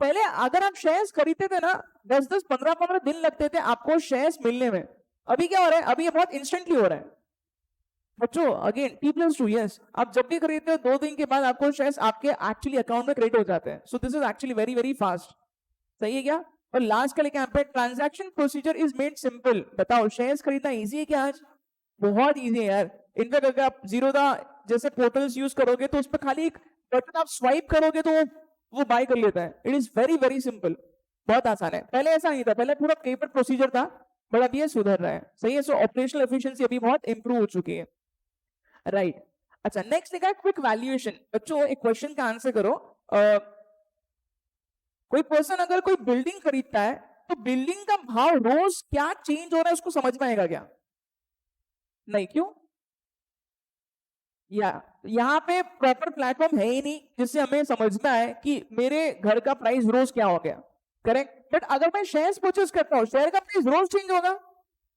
पहले अगर आप शेयर्स खरीदते थे ना, 10-10 15-15 दिन लगते थे आपको शेयर्स मिलने में. अभी क्या हो रहा है? अभी ये बहुत इंस्टेंटली हो रहा है बच्चों. Again T+2, yes. आप जब भी खरीदते हो 2 दिन के बाद आपको शेयर्स आपके एक्चुअली अकाउंट में क्रेडिट हो जाते हैं. So this is actually very very fast. सही है क्या? और लास्ट का लेके यहाँ पे transaction procedure is made simple. बताओ शेयर्स खरीदना इजी है क्या? आज बहुत इजी है यार. इनफैक्ट अगर आप जीरोधा जैसे पोर्टल्स यूज करोगे तो उस पर खाली एक बटन आप स्वाइप करोगे तो वो बाय कर लेता है. It is very very simple, बहुत आसान है. पहले ऐसा नहीं था, पहले पूरा पेपर प्रोसीजर था, बट अब ये सुधर रहा है. सही है. सो ऑपरेशनल एफिशिएंसी अभी बहुत इंप्रूव हो चुकी है, राइट. अच्छा नेक्स्ट लिखा है क्विक वैल्यूएशन. बच्चों एक क्वेश्चन का आंसर करो. कोई पर्सन अगर कोई बिल्डिंग खरीदता है तो बिल्डिंग का भाव रोज क्या चेंज हो रहा है उसको समझ में आएगा क्या? नहीं. क्यों? या यहाँ पे प्रॉपर प्लेटफॉर्म है ही नहीं जिससे हमें समझना है कि मेरे घर का प्राइस रोज क्या हो गया, करेक्ट। बट अगर मैं शेयर्स परचेस करता हूँ, शेयर का प्राइस रोज चेंज होगा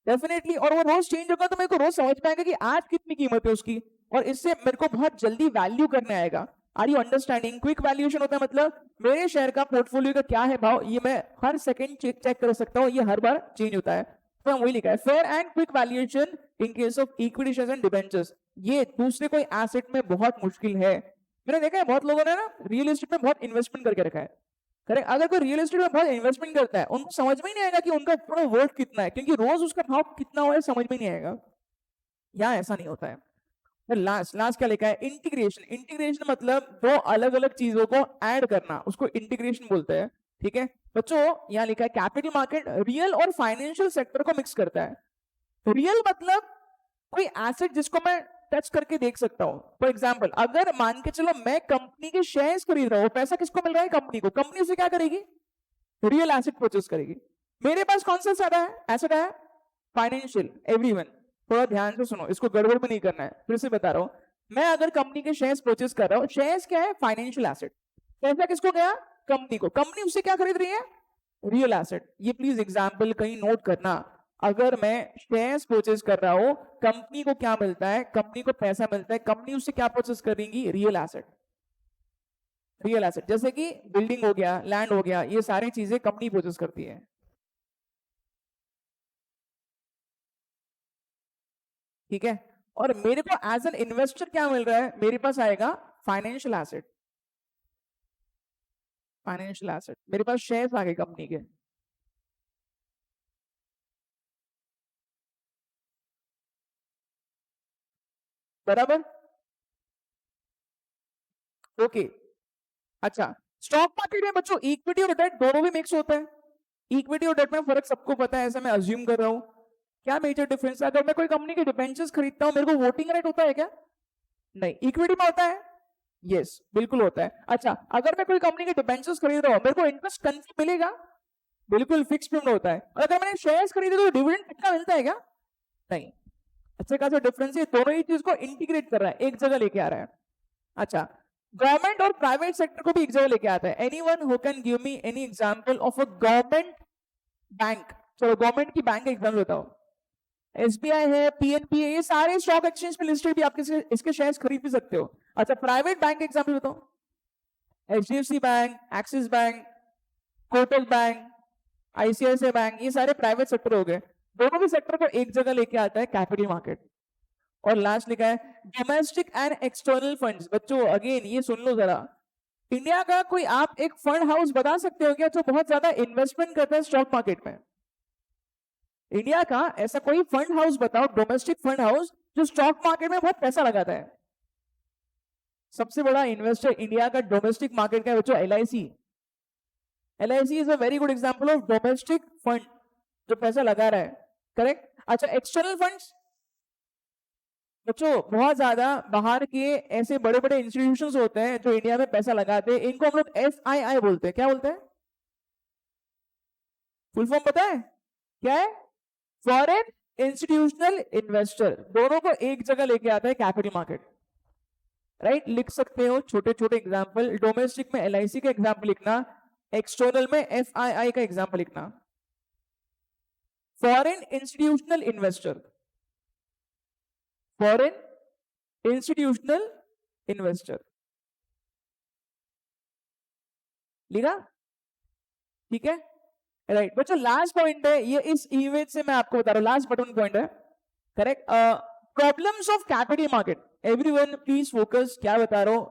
डेफिनेटली, और वो रोज चेंज होगा तो मेरे को रोज समझ पाएगा कि आज कितनी कीमत है उसकी, और इससे मेरे को बहुत जल्दी वैल्यू करने आएगा। Are you understanding? Quick valuation होता है मतलब मेरे शेयर का पोर्टफोलियो का क्या है भाव, ये मैं हर सेकंड चेक कर सकता हूँ, ये हर बार चेंज होता है। तो वही लिखा है fair and quick valuation in case of equity shares and debentures. ये दूसरे कोई एसेट में बहुत मुश्किल है। मैंने देखा है बहुत लोगों ने ना रियल एस्टेट में बहुत इन्वेस्टमेंट करके रखा है, करेक्ट। अगर कोई रियल एस्टेट में बहुत इन्वेस्टमेंट करता है उनको समझ में ही नहीं आएगा कि उनका पूरा वर्थ कितना है, क्योंकि रोज उसका भाव कितना हुआ है समझ में नहीं आएगा। यहाँ ऐसा नहीं होता है। फिर लास्ट लास्ट क्या लिखा है? इंटीग्रेशन। इंटीग्रेशन मतलब दो अलग अलग चीजों को ऐड करना, उसको इंटीग्रेशन बोलते हैं, ठीक है बच्चों। यहाँ लिखा है कैपिटल मार्केट रियल और फाइनेंशियल सेक्टर को मिक्स करता है। रियल मतलब कोई एसेट जिसको मैं टच करके देख सकता हूं। फॉर एग्जाम्पल अगर मान के चलो मैं कंपनी के शेयर्स खरीद रहा हूं, पैसा किसको मिल रहा है? कंपनी को। कंपनी उसे क्या करेगी? रियल एसेट परचेस करेगी। मेरे पास कौन सा ज्यादा है एसेट है? फाइनेंशियल। एवरीवन थोड़ा ध्यान से सुनो, इसको गड़बड़ में नहीं करना है, फिर से बता रहा हूं। मैं अगर कंपनी के शेयर्स परचेस कर रहा हूं, शेयर्स क्या है? Financial asset. पैसा किसको गया? कंपनी को। कंपनी उससे क्या खरीद रही है? Real asset. ये प्लीज एग्जाम्पल कहीं नोट करना। अगर मैं शेयर्स परचेस कर रहा हूं, कंपनी को क्या मिलता है? कंपनी को पैसा मिलता है, कंपनी उससे क्या परचेस करेगी? Real asset. रियल एसेट जैसे कि बिल्डिंग हो गया, लैंड हो गया, ये सारी चीजें कंपनी परचेस करती है, ठीक है। और मेरे को एज एन इन्वेस्टर क्या मिल रहा है? मेरे पास आएगा फाइनेंशियल एसेट। फाइनेंशियल एसेट मेरे पास शेयर्स आ गए कंपनी के, बराबर। ओके अच्छा, स्टॉक मार्केट में बच्चों इक्विटी और डेट दोनों भी मिक्स होता है। इक्विटी और डेट में फर्क सबको पता है, ऐसा मैं अज्यूम कर रहा हूं। क्या मेजर डिफरेंस है? अगर मैं कोई कंपनी के डिबेंचर्स खरीदता हूं, मेरे को वोटिंग राइट होता है क्या? नहीं। इक्विटी में होता है? यस बिल्कुल होता है। अच्छा अगर मैं कोई कंपनी के डिबेंचर्स खरीद रहा हूं, मेरे को इंटरेस्ट कंफर्म मिलेगा? बिल्कुल फिक्स पेमेंट होता है। और अगर मैंने शेयर्स खरीदे तो डिविडेंड कितना मिलता है क्या? नहीं। अच्छा खासा डिफरेंस है, दोनों ही चीज को इंटीग्रेट कर रहा है, एक जगह लेके आ रहा है। अच्छा गवर्नमेंट और प्राइवेट सेक्टर को भी एक जगह लेके आता है। Anyone who can give me any example of a government bank? चलो गवर्नमेंट की बैंक का एग्जांपल बताओ। एसबीआई है, पीएनबी है, ये सारे स्टॉक एक्सचेंज पे लिस्टेड भी आप इसके शेयर्स खरीद भी सकते हो। अच्छा प्राइवेट बैंक एग्जांपल बताओ। HDFC bank, axis bank, Kotak bank, ICICI bank, ये सारे प्राइवेट सेक्टर हो गए। दोनों भी सेक्टर को एक जगह लेके आता है कैपिटल मार्केट। और लास्ट लिखा है डोमेस्टिक एंड एक्सटर्नल फंड्स। बच्चों अगेन ये सुन लो जरा, इंडिया का कोई आप एक फंड हाउस बता सकते हो क्या जो बहुत ज्यादा इन्वेस्टमेंट करता है स्टॉक मार्केट में? इंडिया का ऐसा कोई फंड हाउस बताओ, डोमेस्टिक फंड हाउस जो स्टॉक मार्केट में बहुत पैसा लगाता है। सबसे बड़ा इन्वेस्टर इंडिया का डोमेस्टिक मार्केट का है बच्चों LIC. LIC is a very good example of domestic fund जो पैसा लगा रहा है, करेक्ट। अच्छा एक्सटर्नल फंड्स बच्चों बहुत ज्यादा बाहर के ऐसे बड़े बड़े इंस्टीट्यूशंस होते हैं जो इंडिया में पैसा लगाते हैं, इनको हम लोग एफआईआई बोलते हैं। क्या बोलते हैं? फुल फॉर्म पता है क्या है? Foreign institutional investor. दोनों को एक जगह लेके आता है कैपिटल मार्केट, राइट। लिख सकते हो छोटे छोटे एग्जांपल। डोमेस्टिक में एलआईसी का एग्जांपल लिखना, एक्सटर्नल में एफआईआई का एग्जांपल लिखना। Foreign institutional investor, foreign institutional investor, लिखा? ठीक है राइट बच्चों। लास्ट पॉइंट है ये, इस इमेज से मैं आपको बता रहा हूं, लास्ट बटन पॉइंट है, correct. Problems of capital market. Everyone please focus, क्या बता रहा हूं,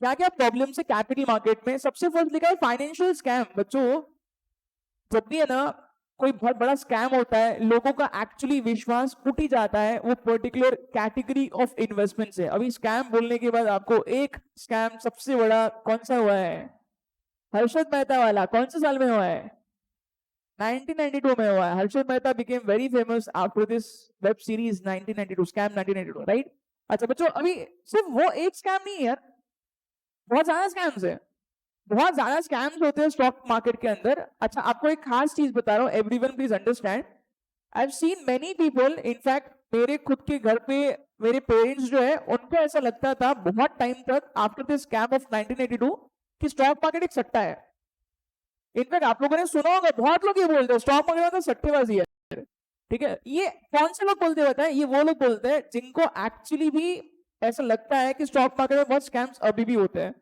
क्या क्या प्रॉब्लम्स है कैपिटल मार्केट में। सबसे फर्स्ट लिखा है फाइनेंशियल स्कैम। बच्चों जब भी है ना कोई बहुत बड़ा स्कैम होता है, लोगों का एक्चुअली विश्वास उठ ही जाता है वो पर्टिकुलर कैटेगरी ऑफ इन्वेस्टमेंट से। अभी स्कैम बोलने के बाद आपको एक स्कैम सबसे बड़ा कौन सा हुआ है? हर्षद मेहता वाला। कौन से साल में हुआ है? 1992 में हुआ है। Harshad Mehta became very famous after this web series 1992, scam 1992, right. अच्छा बच्चों अभी सिर्फ वो एक स्कैम नहीं है यार, बहुत ज्यादा स्कैम्स है, बहुत ज्यादा स्कैम्स होते हैं स्टॉक मार्केट के अंदर। अच्छा आपको एक खास चीज बता रहा हूं, everyone please understand. I have seen many people, in fact मेरे खुद के घर पे मेरे पेरेंट्स जो है उनको ऐसा लगता था बहुत टाइम तक आफ्टर दिस स्कैम ऑफ 1982 कि स्टॉक मार्केट एक सट्टा है। इनफैक्ट आप लोगों ने सुना होगा, बहुत लोग ये बोलते हैं स्टॉक मार्केट मतलब सट्टेबाजी है। ठीक है, ये कौन से लोग बोलते होते हैं? ये वो लोग बोलते हैं जिनको एक्चुअली भी ऐसा लगता है कि स्टॉक मार्केट में बहुत स्कैम्स अभी भी होते हैं,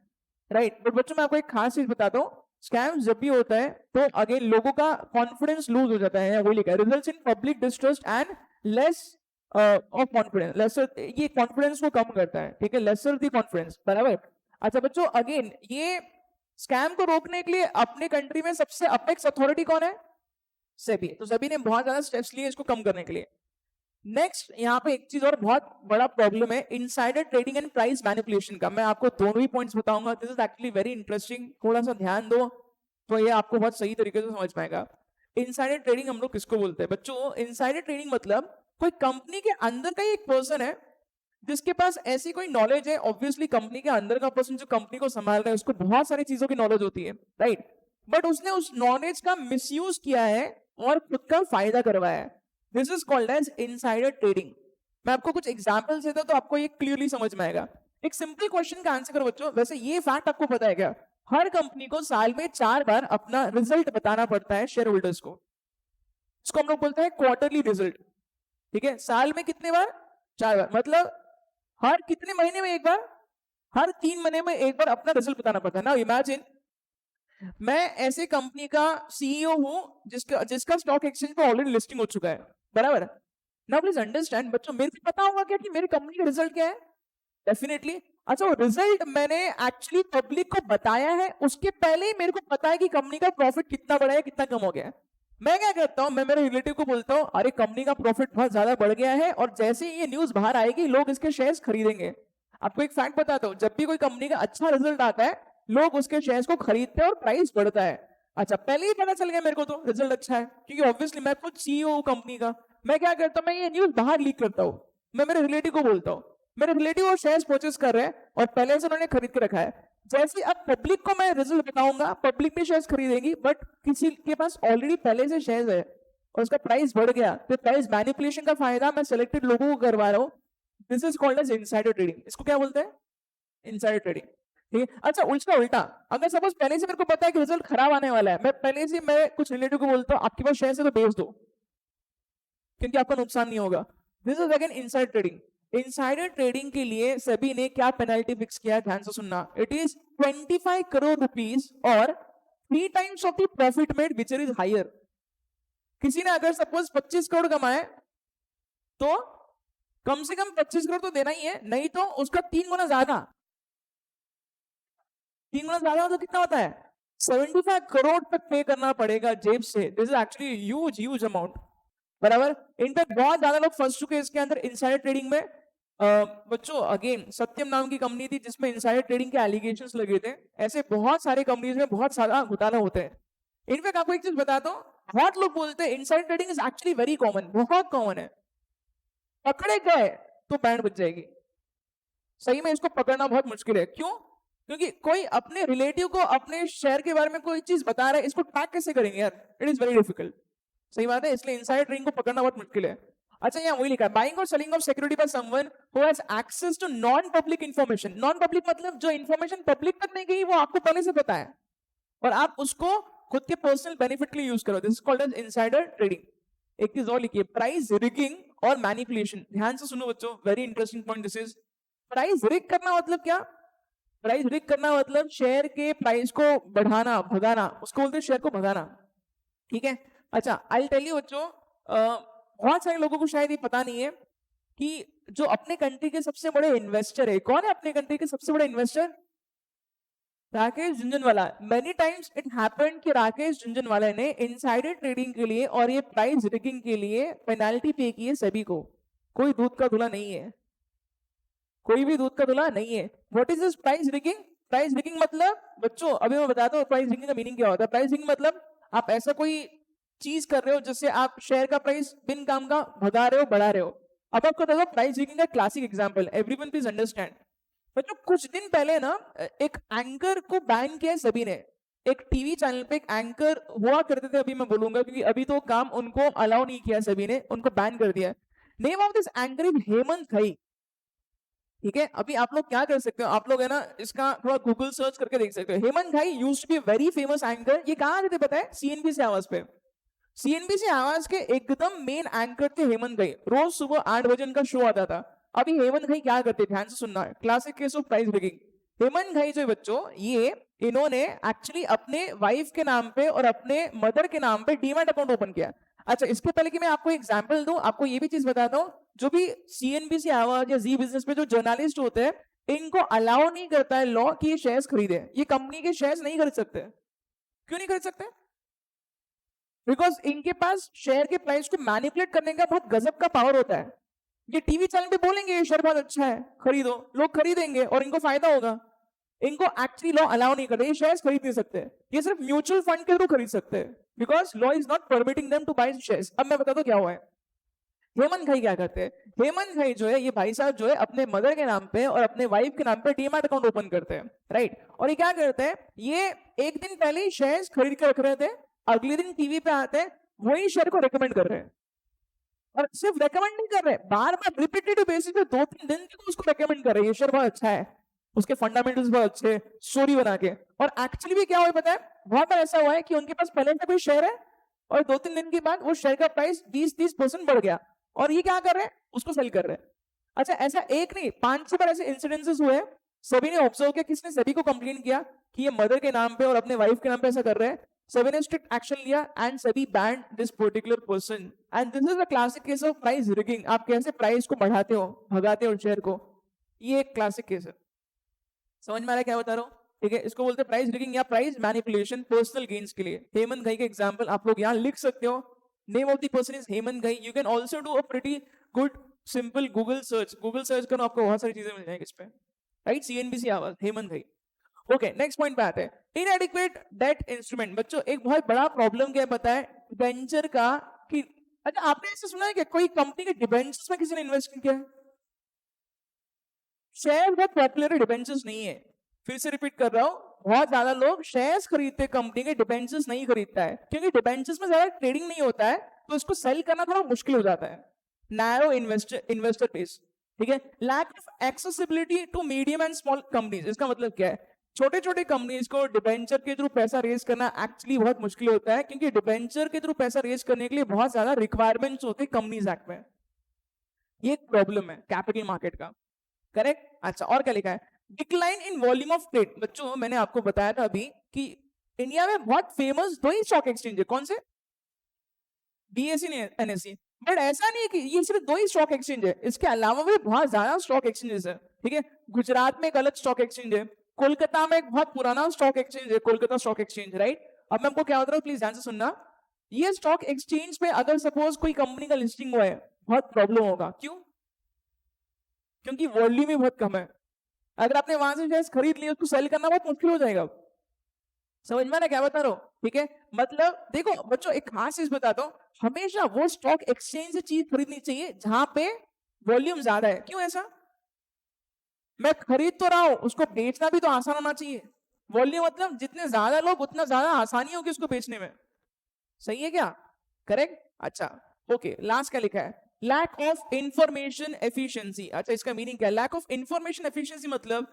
राइट। बट बच्चों मैं आपको एक खास चीज बताता हूँ, स्कैम्स जब भी होता है तो अगेन लोगों का कॉन्फिडेंस लूज हो जाता है, वो लिखा है results in public distrust and less of confidence, lesser, ये कॉन्फिडेंस को कम करता है, ठीक है, लेसर दी कॉन्फिडेंस, बराबर। अच्छा बच्चों, अगेन ये स्कैम को रोकने के लिए अपने कंट्री में सबसे अपेक्स अथॉरिटी कौन है? सेबी। तो सेबी ने बहुत ज्यादा स्टेप्स लिए इसको कम करने के लिए। नेक्स्ट यहाँ पे एक चीज और बहुत बड़ा प्रॉब्लम है, insider trading and price manipulation का। मैं आपको दोनों ही पॉइंट्स बताऊंगा, this is actually very interesting, थोड़ा सा ध्यान दो तो ये आपको बहुत सही तरीके से समझ पाएगा। इनसाइडर ट्रेडिंग हम लोग किसको बोलते हैं बच्चों? इनसाइडर ट्रेडिंग मतलब कोई कंपनी के अंदर का ही एक पर्सन है जिसके पास ऐसी कोई नॉलेज है, ऑब्वियसली कंपनी के अंदर का पर्सन जो कंपनी को संभाल रहा है उसको बहुत सारी चीजों की नॉलेज होती है, राइट, बट उसने उस नॉलेज का मिसयूज किया है और खुद का फायदा करवाया है। This is called as insider trading. मैं आपको कुछ एग्जांपल्स देता हूं तो आपको ये क्लियरली समझ में आएगा। एक सिंपल क्वेश्चन का आंसर करो बच्चों। वैसे ये फैक्ट आपको पता है क्या? हर कंपनी को साल में 4 बार अपना रिजल्ट बताना पड़ता है शेयर होल्डर्स को। इसको हम लोग बोलते हैं क्वार्टरली रिजल्ट, ठीक है। साल में कितने बार? 4 बार, मतलब हर कितने महीने में एक बार? हर 3 महीने में एक बार अपना रिजल्ट बताना पड़ता है ना। इमेजिन मैं ऐसे कंपनी का सीईओ हूं जिसका स्टॉक एक्सचेंज पे ऑलरेडी लिस्टिंग हो चुका है, बराबर। नाउ प्लीज अंडरस्टैंड बच्चों, मेरे को पता होगा क्या कि मेरी कंपनी का रिजल्ट क्या है? डेफिनेटली। अच्छा, वो रिजल्ट मैंने एक्चुअली पब्लिक को बताया है, उसके पहले ही मेरे को पता है कि कंपनी का प्रॉफिट कितना बढ़ा है, कितना कम हो गया है। मैं क्या करता हूं, मैं मेरे रिलेटिव को बोलता हूं अरे कंपनी का प्रॉफिट बहुत ज्यादा बढ़ गया है और जैसे ही ये न्यूज बाहर आएगी लोग इसके शेयर्स खरीदेंगे। आपको एक फैक्ट बताता हूं, जब भी कोई कंपनी का अच्छा रिजल्ट आता है लोग उसके शेयर्स को खरीदते हैं और प्राइस बढ़ता है। अच्छा, पहले ही पता चल गया मेरे को तो रिजल्ट अच्छा है, क्योंकि ऑब्वियसली मैं खुद सीईओ हूं कंपनी का। मैं क्या करता हूं, मैं ये न्यूज बाहर लीक करता हूं, मैं मेरे रिलेटिव को बोलता हूं, मेरे रिलेटिव वो शेयर्स परचेस कर रहे हैं और पहले से उन्होंने खरीद के रखा है। जैसे अब पब्लिक को मैं रिजल्ट बताऊंगा, पब्लिक भी शेयर्स खरीदेगी, बट किसी के पास ऑलरेडी पहले से शेयर्स है और उसका प्राइस बढ़ गया, तो प्राइस मैनिपुलेशन का फायदा मैं सिलेक्टेड लोगों को करवा रहा हूं। This is called as insider trading. इसको क्या बोलते हैं? इनसाइडर ट्रेडिंग, ठीक है। अच्छा, उल्टा उल्टा, अगर सपोज पहले से मेरे को पता है कि रिजल्ट खराब आने वाला है, मैं पहले से मैं कुछ रिलेटिव को बोलता हूँ आपके पास शेयर है तो बेच दो क्योंकि आपका नुकसान नहीं होगा। This is again insider trading. Insider trading के लिए सभी ने क्या पेनल्टी फिक्स किया, ध्यान से सुनना। इट इज 25 करोड़ रुपीज और 3 times of the profit made which is higher. किसी ने अगर सपोज 25 करोड़ कमाए तो कम से कम 25 करोड़ तो देना ही है, नहीं तो उसका 3 गुना ज्यादा, 3 गुना ज्यादा तो कितना होता है? 75 करोड़ तक पे करना पड़ेगा जेब से। This is actually huge huge amount, बराबर। इनफैक्ट बहुत ज्यादा लोग फंस चुके हैं इसके अंदर इनसाइडर ट्रेडिंग में। बच्चों अगेन सत्यम नाम की कंपनी थी जिसमें इनसाइडर ट्रेडिंग के एलिगेशंस लगे थे। ऐसे बहुत सारे कंपनीज में बहुत सारा घोटाला होते हैं। इनफैक्ट आपको एक चीज बताता हूँ, बहुत लोग बोलते हैं insider trading is actually very common, बहुत कॉमन है। पकड़े गए तो बैंड बच जाएगी। सही में इसको पकड़ना बहुत मुश्किल है। क्यों? क्योंकि कोई अपने रिलेटिव को अपने शेयर के बारे में कोई चीज बता रहा है, इसको ट्रैक कैसे करेंगे यार? It is very difficult. सही बात है, इसलिए इनसाइडर ट्रेडिंग को पकड़ना बहुत मुश्किल है। अच्छा, यहाँ वही लिखा है, बाइंग और selling of security by someone who has access to non public information. Non public मतलब जो इंफॉर्मेशन पब्लिक तक नहीं गई वो आपको पहले से पता है और आप उसको खुद के पर्सनल बेनिफिट के लिए यूज करो। This is called as insider trading. एक चीज और लिखिए, प्राइस रिगिंग और मैनिपुलेशन। ध्यान से सुनो बच्चों, very interesting point this is. Price rig करना मतलब क्या? प्राइस रिग करना मतलब शेयर के प्राइस को बढ़ाना, भगाना, उसको बोलते हैं शेयर को भगाना, ठीक है। अच्छा, आई टेल यू बच्चों, बहुत सारे लोगों को शायद ये पता नहीं है कि जो अपने कंट्री के सबसे बड़े इन्वेस्टर है, कौन है अपने कंट्री के सबसे बड़े investor? Rakesh Jhunjhunwala. Many times it happened कि राकेश झुनझुनवाला ने इनसाइडर ट्रेडिंग के लिए और ये प्राइस रिगिंग के लिए पेनाल्टी पे की है सभी को। कोई दूध का धुला नहीं है, कोई भी दूध का धुला नहीं है। What is this price rigging? Price rigging मतलब बच्चों अभी मैं बताता हूँ प्राइस रिगिंग का मीनिंग क्या होता है। प्राइस रिगिंग मतलब आप ऐसा कोई चीज कर रहे हो जिससे आप शेयर का प्राइस बिन काम का भगा रहे हो, बढ़ा रहे हो। अब आपको देखो प्राइस रिगिंग का classic example, everyone please understand. बच्चों कुछ दिन पहले ना एक एंकर को बैन किया है सभी ने। एक टीवी चैनल पे एक एंकर हुआ करते थे, अभी मैं बोलूंगा क्योंकि अभी तो काम उनको अलाउ नहीं किया, सभी ने उनको बैन कर दिया। Name of this anchor is Hemant Ghai. ठीक है, अभी आप लोग क्या कर सकते हो, आप लोग है ना इसका थोड़ा गूगल सर्च करके देख सकते हो। Hemant Ghai used to be very famous anchor. ये कहाँ आते थे पता है? सीएनबीसी आवाज पे। सीएनबीसी आवाज के एकदम मेन एंकर थे हेमंत घाई। रोज सुबह 8 बजे इनका शो आता था। अभी हेमंत घाई क्या करते, ध्यान से सुनना है, classic case of price breaking. Hemant Ghai जो है बच्चों, ये इन्होंने एक्चुअली अपने वाइफ के नाम पे और अपने मदर के नाम पे डीमैट अकाउंट ओपन किया। अच्छा, इसके पहले कि मैं आपको एग्जांपल दूं, आपको ये भी चीज बताता हूँ, जो भी सीएनबीसी आवाज या जी बिजनेस पे जो जर्नलिस्ट होते हैं, इनको अलाउ नहीं करता है लॉ कि ये शेयर्स खरीदे। ये कंपनी के शेयर्स नहीं खरीद सकते। क्यों नहीं खरीद सकते? बिकॉज इनके पास शेयर के प्राइस को मैनिपुलेट करने का बहुत गजब का पावर होता है। ये टीवी चैनल पे बोलेंगे ये शेयर बहुत अच्छा है, खरीदो, लोग खरीदेंगे और इनको फायदा होगा। इनको एक्चुअली लॉ अलाउ नहीं करते, ये शेयर्स खरीद नहीं सकते। ये सिर्फ म्यूचुअल फंड के थ्रू खरीद सकते हैं, because law is not permitting them to buy shares. अब मैं बताता हूं क्या हुआ है। हेमंत घाई क्या करते हैं? हेमंत घाई जो है, ये भाई साहब जो है अपने मदर के नाम पे और अपने वाइफ के नाम पे डीमैट अकाउंट ओपन करते हैं, राइट। और ये क्या करते हैं, ये एक दिन पहले ही शेयर्स खरीद के रख रहे थे, अगले दिन टीवी पे आते हैं, वही शेयर को रिकमेंड कर रहे हैं। और सिर्फ रिकमेंड नहीं कर रहे, बार बार रिपीटेटिव बेसिस पे 2-3 दिन तक उसको रिकमेंड कर रहे हैं, ये शेयर बहुत अच्छा है, उसके फंडामेंटल्स बहुत अच्छे, स्टोरी बना के। और एक्चुअली भी क्या हुआ पता है, बहुत बार ऐसा हुआ है कि उनके पास पहले से कोई शेयर है और 2-3 दिन के बाद वो शेयर का प्राइस 20-30% बढ़ गया, और ये क्या कर रहे हैं, उसको सेल कर रहे हैं। अच्छा, ऐसा एक नहीं 5-6 बार ऐसे इंसिडेंसेस हुए हैं। सभी ने ऑब्जर्व किया, किसने सभी को कंप्लेन किया कि ये मदर के नाम पे और अपने वाइफ के नाम पे ऐसा कर रहे हैं। सभी ने स्ट्रिक्ट एक्शन लिया एंड सभी band this particular person. And this is the classic case of price rigging. आप कैसे प्राइस को बढ़ाते हो, भगाते हो शेयर को, ये एक क्लासिक केस है। समझ में आ रहा है क्या बता रहा हूँ? ठीक है, इसको बोलते हैं प्राइस रिगिंग या प्राइस मैनिपुलेशन पर्सनल गेन्स के लिए। हेमंत घाई का एग्जांपल आप लोग यहाँ लिख सकते हो। Name of the person is Hemant Ghai. You can also do a pretty good simple Google search. Google search करो, आपको बहुत सारी चीजें मिल जाएंगी इस पे, राइट। सीएनबीसी आवाज, हेमंत घाई। ओके, नेक्स्ट पॉइंट पे आते हैं। इनएडिक्वेट डेट इंस्ट्रूमेंट। बच्चों एक बहुत बड़ा प्रॉब्लम क्या पता है डिबेंचर का, कि अच्छा आपने ऐसे सुना है कि कोई कंपनी के डिबेंचर्स में किसी ने इन्वेस्ट किया है? शेयर बहुत पॉपुलर है, डिबेंचर्स नहीं है। फिर से रिपीट कर रहा हूं, बहुत ज्यादा लोग शेयर्स खरीदते कंपनी के, डिबेंचर्स नहीं खरीदता है, क्योंकि डिबेंचर्स में ज्यादा ट्रेडिंग नहीं होता है, तो इसको सेल करना थोड़ा मुश्किल हो जाता है। नैरो इन्वेस्टर बेस, ठीक है। Lack of accessibility to medium and small companies. इसका मतलब क्या है, छोटे छोटे कंपनीज को डिबेंचर के थ्रू पैसा रेज करना एक्चुअली बहुत मुश्किल होता है, क्योंकि डिबेंचर के थ्रू पैसा रेज करने के लिए बहुत ज्यादा रिक्वायरमेंट्स होते हैं कंपनीज एक्ट में। ये एक प्रॉब्लम है कैपिटल मार्केट का, करेक्ट। अच्छा, और क्या लिखा है, decline in volume of trade. बच्चों मैंने आपको बताया था अभी कि इंडिया में बहुत फेमस 2 ही स्टॉक एक्सचेंज है। कौन से? बीएसई ने एनएसई। बट ऐसा नहीं है कि ये सिर्फ 2 ही स्टॉक एक्सचेंज है, इसके अलावा भी बहुत ज्यादा स्टॉक एक्सचेंजेस है, ठीक है। गुजरात में एक अलग स्टॉक एक्सचेंज है, कोलकाता में एक बहुत पुराना स्टॉक एक्सचेंज है, कोलकाता स्टॉक एक्सचेंज, राइट। अब मैं आपको क्या बता रहा हूँ, प्लीज ध्यान से सुनना। ये स्टॉक एक्सचेंज पे अगर सपोज कोई कंपनी का लिस्टिंग हुआ है, बहुत प्रॉब्लम होगा। क्यों? क्योंकि वॉल्यूम ही बहुत कम है। अगर आपने वहां से शेयर्स खरीद लिए, उसको सेल करना बहुत मुश्किल हो जाएगा। समझ में ना क्या बता रहा हूं? ठीक है, मतलब देखो बच्चों एक खास चीज बताता हूं, हमेशा वो स्टॉक एक्सचेंज से चीज खरीदनी चाहिए जहां पे वॉल्यूम ज्यादा है। क्यों ऐसा? मैं खरीद तो रहा हूं, उसको बेचना भी तो आसान होना चाहिए। वॉल्यूम मतलब जितने ज्यादा लोग उतना ज्यादा आसानी होगी उसको बेचने में। सही है क्या? करेक्ट। अच्छा, ओके, लास्ट क्या लिखा है, लैक ऑफ इंफॉर्मेशन एफिशिएंसी। अच्छा, इसका मीनिंग क्या है? लैक ऑफ इंफॉर्मेशन एफिशिएंसी मतलब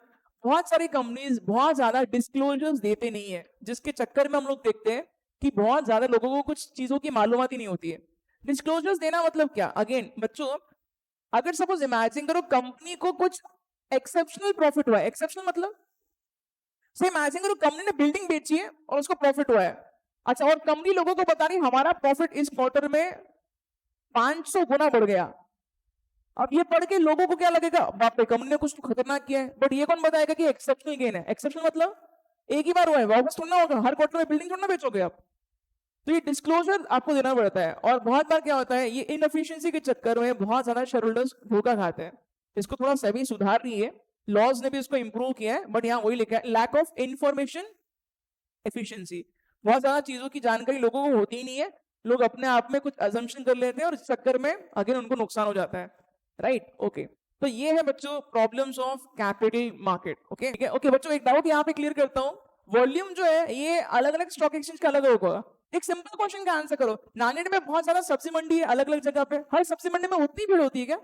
बहुत सारी कंपनीज बहुत ज्यादा डिस्क्लोजर्स देते नहीं है, जिसके चक्कर में हम लोग देखते हैं कि बहुत ज्यादा लोगों को कुछ चीजों की मालूमात ही नहीं होती है। डिस्क्लोजर्स देना मतलब क्या? अगेन बच्चों, अगर सपोज इमेजिन करो कंपनी को कुछ एक्सेप्शनल प्रॉफिट हुआ है। एक्सेप्शनल मतलब से इमेजिन करो कंपनी ने बिल्डिंग बेची है और उसको प्रॉफिट हुआ है। अच्छा, और कंपनी लोगों को बता रही हमारा प्रॉफिट इस क्वार्टर में 500 गुना बढ़ गया। अब ये पढ़ के लोगों को क्या लगेगा, बाप रे कंपनी ने कुछ तो खतरनाक किया है। बट ये कौन बताएगा कि एक्सेप्शनल गेन है? एक्सेप्शनल मतलब एक ही बार हुआ है, वापस थोड़ा होगा, हर क्वार्टर में बिल्डिंग थोड़ा बेचोगे आप। तो ये डिस्क्लोजर आपको देना पड़ता है। और बहुत बार क्या होता है, ये इनएफिशिएंसी के चक्कर में बहुत ज्यादा शेयर होल्डर्स धोखा खाते हैं। इसको थोड़ा सेबी सुधार रही है, लॉज ने भी इसको इंप्रूव किया है, बट यहाँ वही लिखा है लैक ऑफ इंफॉर्मेशन एफिशिएंसी। बहुत ज्यादा चीजों की जानकारी लोगों को होती ही नहीं है, लोग अपने आप में कुछ अजम्पशन कर लेते हैं और इस चक्कर में अगेन उनको नुकसान हो जाता है, राइट। ओके, तो ये है बच्चों problems of capital market. Okay, ठीक है। ओके बच्चों, एक डाउट यहाँ पे क्लियर करता हूँ, वॉल्यूम जो है ये अलग अलग स्टॉक एक्सचेंज का अलग अलग होगा। एक सिंपल क्वेश्चन का आंसर करो, नांदेड़ में बहुत ज्यादा सब्जी मंडी है अलग अलग जगह पे, हर सब्जी मंडी में उतनी भीड़ होती है क्या?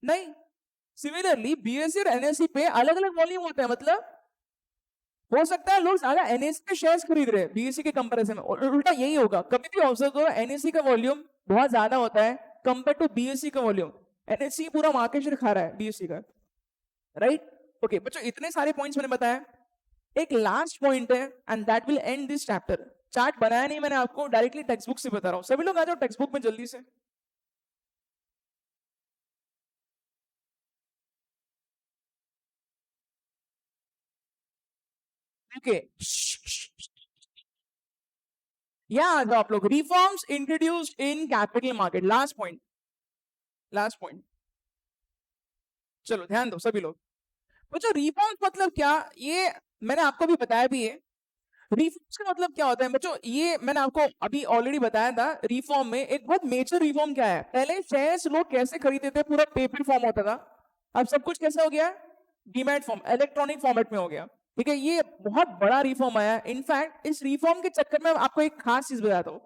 नहीं। सिमिलरली बीएसई और एनएसई पे अलग अलग वॉल्यूम होता है, मतलब हो सकता है लोग ज्यादा एनएसई के शेयर्स खरीद रहे हैं बीएसई के कंपैरिजन में, और उल्टा यही होगा। कभी भी ऑब्जर्व करो, एनएसई का वॉल्यूम बहुत ज्यादा होता है कंपेयर टू बीएसई का वॉल्यूम। एनएसई पूरा मार्केट शेयर खा रहा है बीएसई का, राइट। ओके बच्चों, इतने सारे पॉइंट्स मैंने बताया। एक लास्ट पॉइंट है and that will and this chapter. Chart बनाया नहीं मैंने, आपको डायरेक्टली टेक्स्ट बुक से बता रहा हूं। सभी लोग आ जाओ टेक्स्ट बुक में जल्दी से। ओके, यहाँ आ जाओ आप लोग। Reforms introduced in capital market, last point, last point. चलो ध्यान दो सभी लोग। बच्चों रिफॉर्म्स मतलब क्या, ये मैंने आपको भी बताया भी है। रिफॉर्म्स का मतलब क्या होता है बच्चों, ये मैंने आपको अभी ऑलरेडी बताया था। रिफॉर्म में एक बहुत मेजर रिफॉर्म क्या है, पहले शेयर्स लोग कैसे खरीदते थे, पूरा पेपर फॉर्म होता था। अब सब कुछ कैसे हो गया, डीमैट फॉर्म, इलेक्ट्रॉनिक फॉर्मेट में हो गया। ठीक है, ये बहुत बड़ा रिफॉर्म आया। इनफैक्ट इस रिफॉर्म के चक्कर में आपको एक खास चीज बताता हूँ।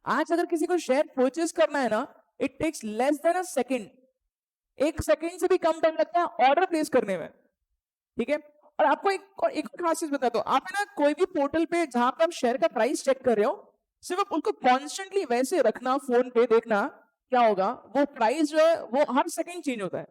आज अगर किसी को शेयर परचेज करना है ना, it takes less than a second, 1 second से भी कम टाइम लगता है ऑर्डर प्लेस करने में। ठीक है, और आपको एक खास चीज बताता हूँ। आप है ना कोई भी पोर्टल पे जहां पे आप शेयर का प्राइस चेक कर रहे हो, सिर्फ आप उसको कॉन्स्टेंटली वैसे रखना, फोन पे देखना क्या होगा, वो प्राइस जो है वो हर सेकंड चेंज होता है।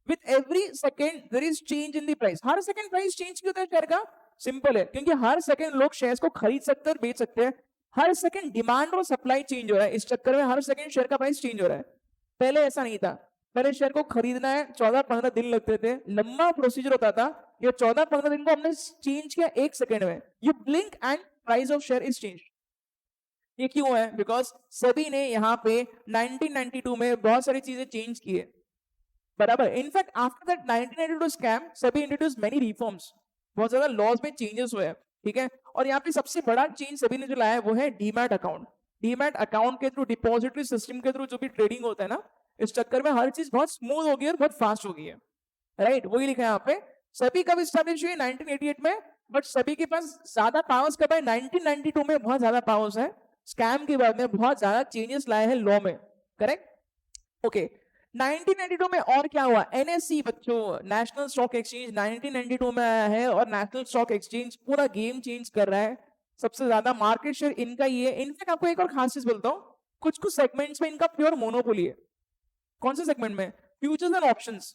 With every second there is change in the price. हर सेकंड प्राइस चेंज क्यों होता है शेयर का, सिंपल है, क्योंकि हर सेकंड लोग शेयर्स को खरीद सकते हैं और बेच सकते हैं। हर सेकंड डिमांड और सप्लाई चेंज हो रहा है, इस चक्कर में हर सेकंड शेयर का प्राइस चेंज हो रहा है। पहले ऐसा नहीं था, पहले शेयर को खरीदना है 14-15 दिन लगते थे, लंबा प्रोसीजर होता था। ये 14-15 दिन को हमने चेंज किया 1 सेकंड में। You blink and price of share is change. ये क्यों है, बिकॉज सभी ने यहाँ पे 1992 में बहुत सारी चीजें चेंज की है, बराबर। इनफैक्ट आफ्टर दैट 1992 स्कैम, सभी इंट्रोड्यूस मेनी रिफॉर्म्स, बहुत ज्यादा लॉज में चेंजेस हुए हैं। ठीक है, और यहाँ पे सबसे बड़ा चेंज सभी ने जो लाया है वो है डीमैट अकाउंट। डीमैट अकाउंट के थ्रू, डिपॉजिटरी सिस्टम के थ्रू जो भी ट्रेडिंग होता है ना, इस चक्कर में हर चीज बहुत स्मूथ हो गई है और बहुत फास्ट हो गई है, राइट। वही लिखा है यहाँ पे। सभी कब स्टैब्लिश हुई, 1988 में, बट सभी के पास ज्यादा पावर्स कब है, 1992 में बहुत ज्यादा पावर्स है। स्कैम के बाद में बहुत ज्यादा चेंजेस लाए हैं लॉ में, करेक्ट। ओके, 1992 में और क्या हुआ, एनएससी बच्चों, नेशनल स्टॉक एक्सचेंज 1992 में आया है, और नेशनल स्टॉक एक्सचेंज पूरा गेम चेंज कर रहा है। सबसे ज्यादा मार्केट शेयर इनका ही है। इनफैक्ट आपको एक और खास चीज बोलता हूँ, कुछ कुछ सेगमेंट्स में इनका प्योर मोनोपोली है। कौन से सेगमेंट में, futures and options.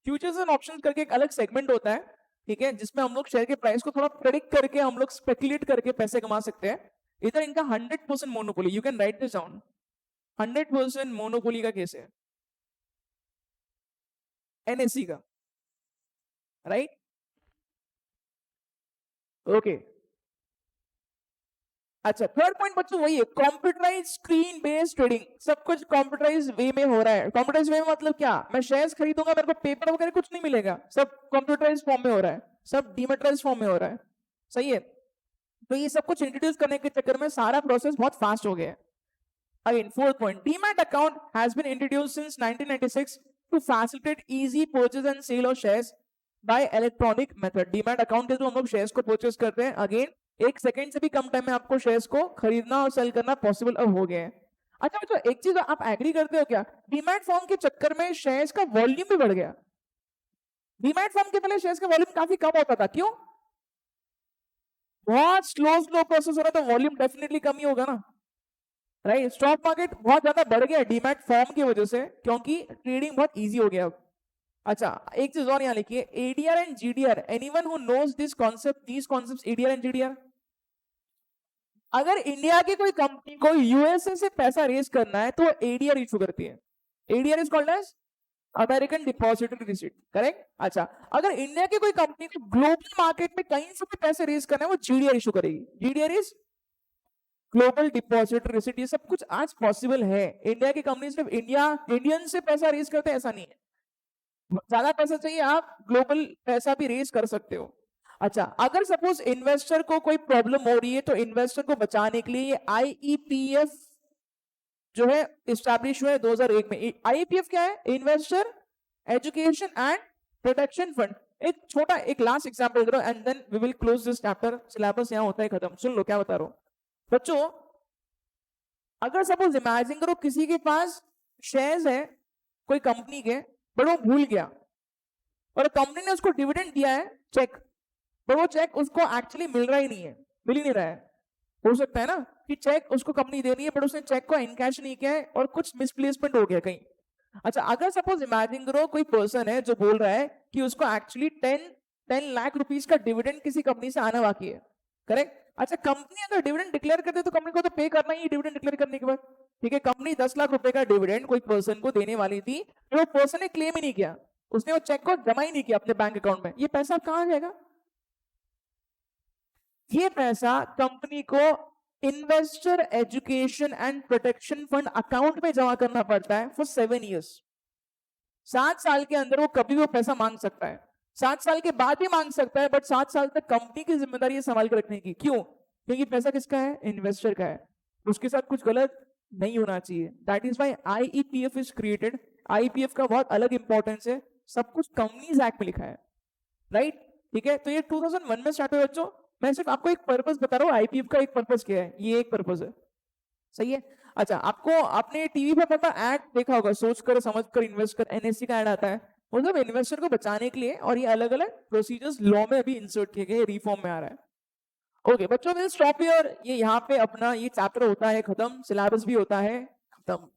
Futures and options करके एक अलग सेगमेंट होता है, ठीक है, जिसमें हम लोग शेयर के प्राइस को थोड़ा प्रेडिक्ट करके हम लोग स्पेकुलेट करके पैसे कमा सकते हैं। इधर इनका 100% monopoly, you can write this down, 100% monopoly का केस है एनएससी का, राइट। ओके, अच्छा थर्ड पॉइंट बच्चों वही है, कंप्यूटराइज स्क्रीन बेस्ड ट्रेडिंग। सब कुछ कंप्यूटराइज वे में हो रहा है। कंप्यूटराइज वे में मतलब क्या, मैं शेयर्स खरीदूंगा, मेरे को पेपर वगैरह कुछ नहीं मिलेगा, सब कंप्यूटराइज फॉर्म में हो रहा है, सब डिमेटराइज फॉर्म में हो रहा है, सही है। तो ये सब कुछ इंट्रोड्यूस करने के चक्कर में सारा प्रोसेस बहुत फास्ट हो गया है। Again fourth point, demat account has been introduced since 1996 to facilitate easy purchase and sale of shares by electronic method. Demat account के थ्रू हम लोग शेयर्स को परचेज करते हैं। अगेन 1 सेकंड से भी कम टाइम में आपको शेयर्स को खरीदना और सेल करना पॉसिबल अब हो गया है। अच्छा बच्चों, एक चीज आप एग्री करते हो क्या, डीमैट फॉर्म के चक्कर में शेयर्स का वॉल्यूम भी बढ़ गया। डीमैट फॉर्म के पहले शेयर्स का वॉल्यूम काफी कम होता था, क्यों, बहुत स्लो प्रोसेस हो रहा था, वॉल्यूम डेफिनेटली कम ही होगा ना, राइट। स्टॉक मार्केट बहुत ज्यादा बढ़ गया डीमैट फॉर्म की वजह से, क्योंकि ट्रेडिंग बहुत इजी हो गया अब। अच्छा एक चीज और यहाँ लिखिए, ADR and GDR, anyone who knows this concept, these concepts ADR and GDR. अगर इंडिया की कोई कंपनी को यूएसए से पैसा रेज करना है तो एडीआर इशू करती है। ADR is called as American depository receipt, correct. अच्छा, अगर इंडिया की कोई कंपनी को ग्लोबल मार्केट में कहीं से भी पैसे रेज करना है, वो जीडीआर इशू करेगी। GDR is global depository receipt. ये सब कुछ आज पॉसिबल है। इंडिया की कंपनी सिर्फ इंडियन से पैसा रेज करते हैं ऐसा नहीं है, ज्यादा पैसा चाहिए आप ग्लोबल पैसा भी रेज कर सकते हो। अच्छा, अगर सपोज इन्वेस्टर को कोई प्रॉब्लम हो रही है तो इन्वेस्टर को बचाने के लिए ये आईईपीएफ जो है इस्टेब्लिश हुआ है 2001 में। आईईपीएफ क्या है, investor education and protection fund. एक छोटा एक लास्ट एग्जांपल करो and then we will close this chapter. Syllabus यहां होता है खत्म। सुन लो क्या बता रहा हूं बच्चों। अगर सपोज इमेजिन करो किसी के पास शेयर्स है कोई कंपनी के बट वो भूल गया और कंपनी ने उसको डिविडेंड दिया है चेक, पर वो चेक उसको एक्चुअली मिल रहा ही नहीं है, मिल ही नहीं रहा है। हो सकता है ना कि चेक उसको कंपनी दे रही है बट उसने चेक को इनकैश नहीं किया है और कुछ मिसप्लेसमेंट हो गया कहीं। अच्छा, अगर सपोज इमेजिन करो कोई पर्सन है जो बोल रहा है कि उसको एक्चुअली 10 लाख रुपीस का डिविडेंड किसी कंपनी से आना बाकी है, करेक्ट। अच्छा, कंपनी अगर डिविडेंड डिक्लेयर कर दे तो कंपनी को तो पे करना ही डिविडेंड डिक्लेयर करने के बाद, ठीक है। कंपनी 10 लाख रुपए का डिविडेंड कोई पर्सन को देने वाली थी, तो वो पर्सन ने क्लेम ही नहीं किया, उसने वो चेक को जमा ही नहीं किया अपने बैंक अकाउंट में, ये पैसा कहां जाएगा? ये पैसा कंपनी को investor education and protection fund account में जमा करना पड़ता है फॉर 7 ईयर्स। 7 साल के अंदर वो कभी भी वो पैसा मांग सकता है, 7 साल के बाद भी मांग सकता है, बट 7 साल तक कंपनी की जिम्मेदारी है संभाल के रखने की। क्यों? क्योंकि पैसा किसका है? इन्वेस्टर का है, उसके साथ कुछ गलत नहीं होना चाहिए। That is why IEPF is created. IPF का बहुत अलग इंपॉर्टेंस है, सब कुछ कंपनीज एक्ट में लिखा है, राइट, ठीक है। तो ये 2001 में स्टार्ट हुआ बच्चों। मैं सिर्फ आपको एक पर्पस बता रहा हूँ, आईपीएफ का एक पर्पस क्या है, ये एक पर्पस है, सही है। अच्छा, आपने टीवी पे पता ऐड देखा होगा, सोच कर समझ कर इन्वेस्ट कर, एनएससी का ऐड आता है, मतलब इन्वेस्टर को बचाने के लिए, और ये अलग अलग प्रोसीजर्स लॉ में अभी इंसर्ट किए गए, रिफॉर्म में आ रहा है। ओके बच्चों, विल स्टॉप हियर। ये यहाँ पे अपना ये चैप्टर होता है खत्म, सिलेबस भी होता है खत्म।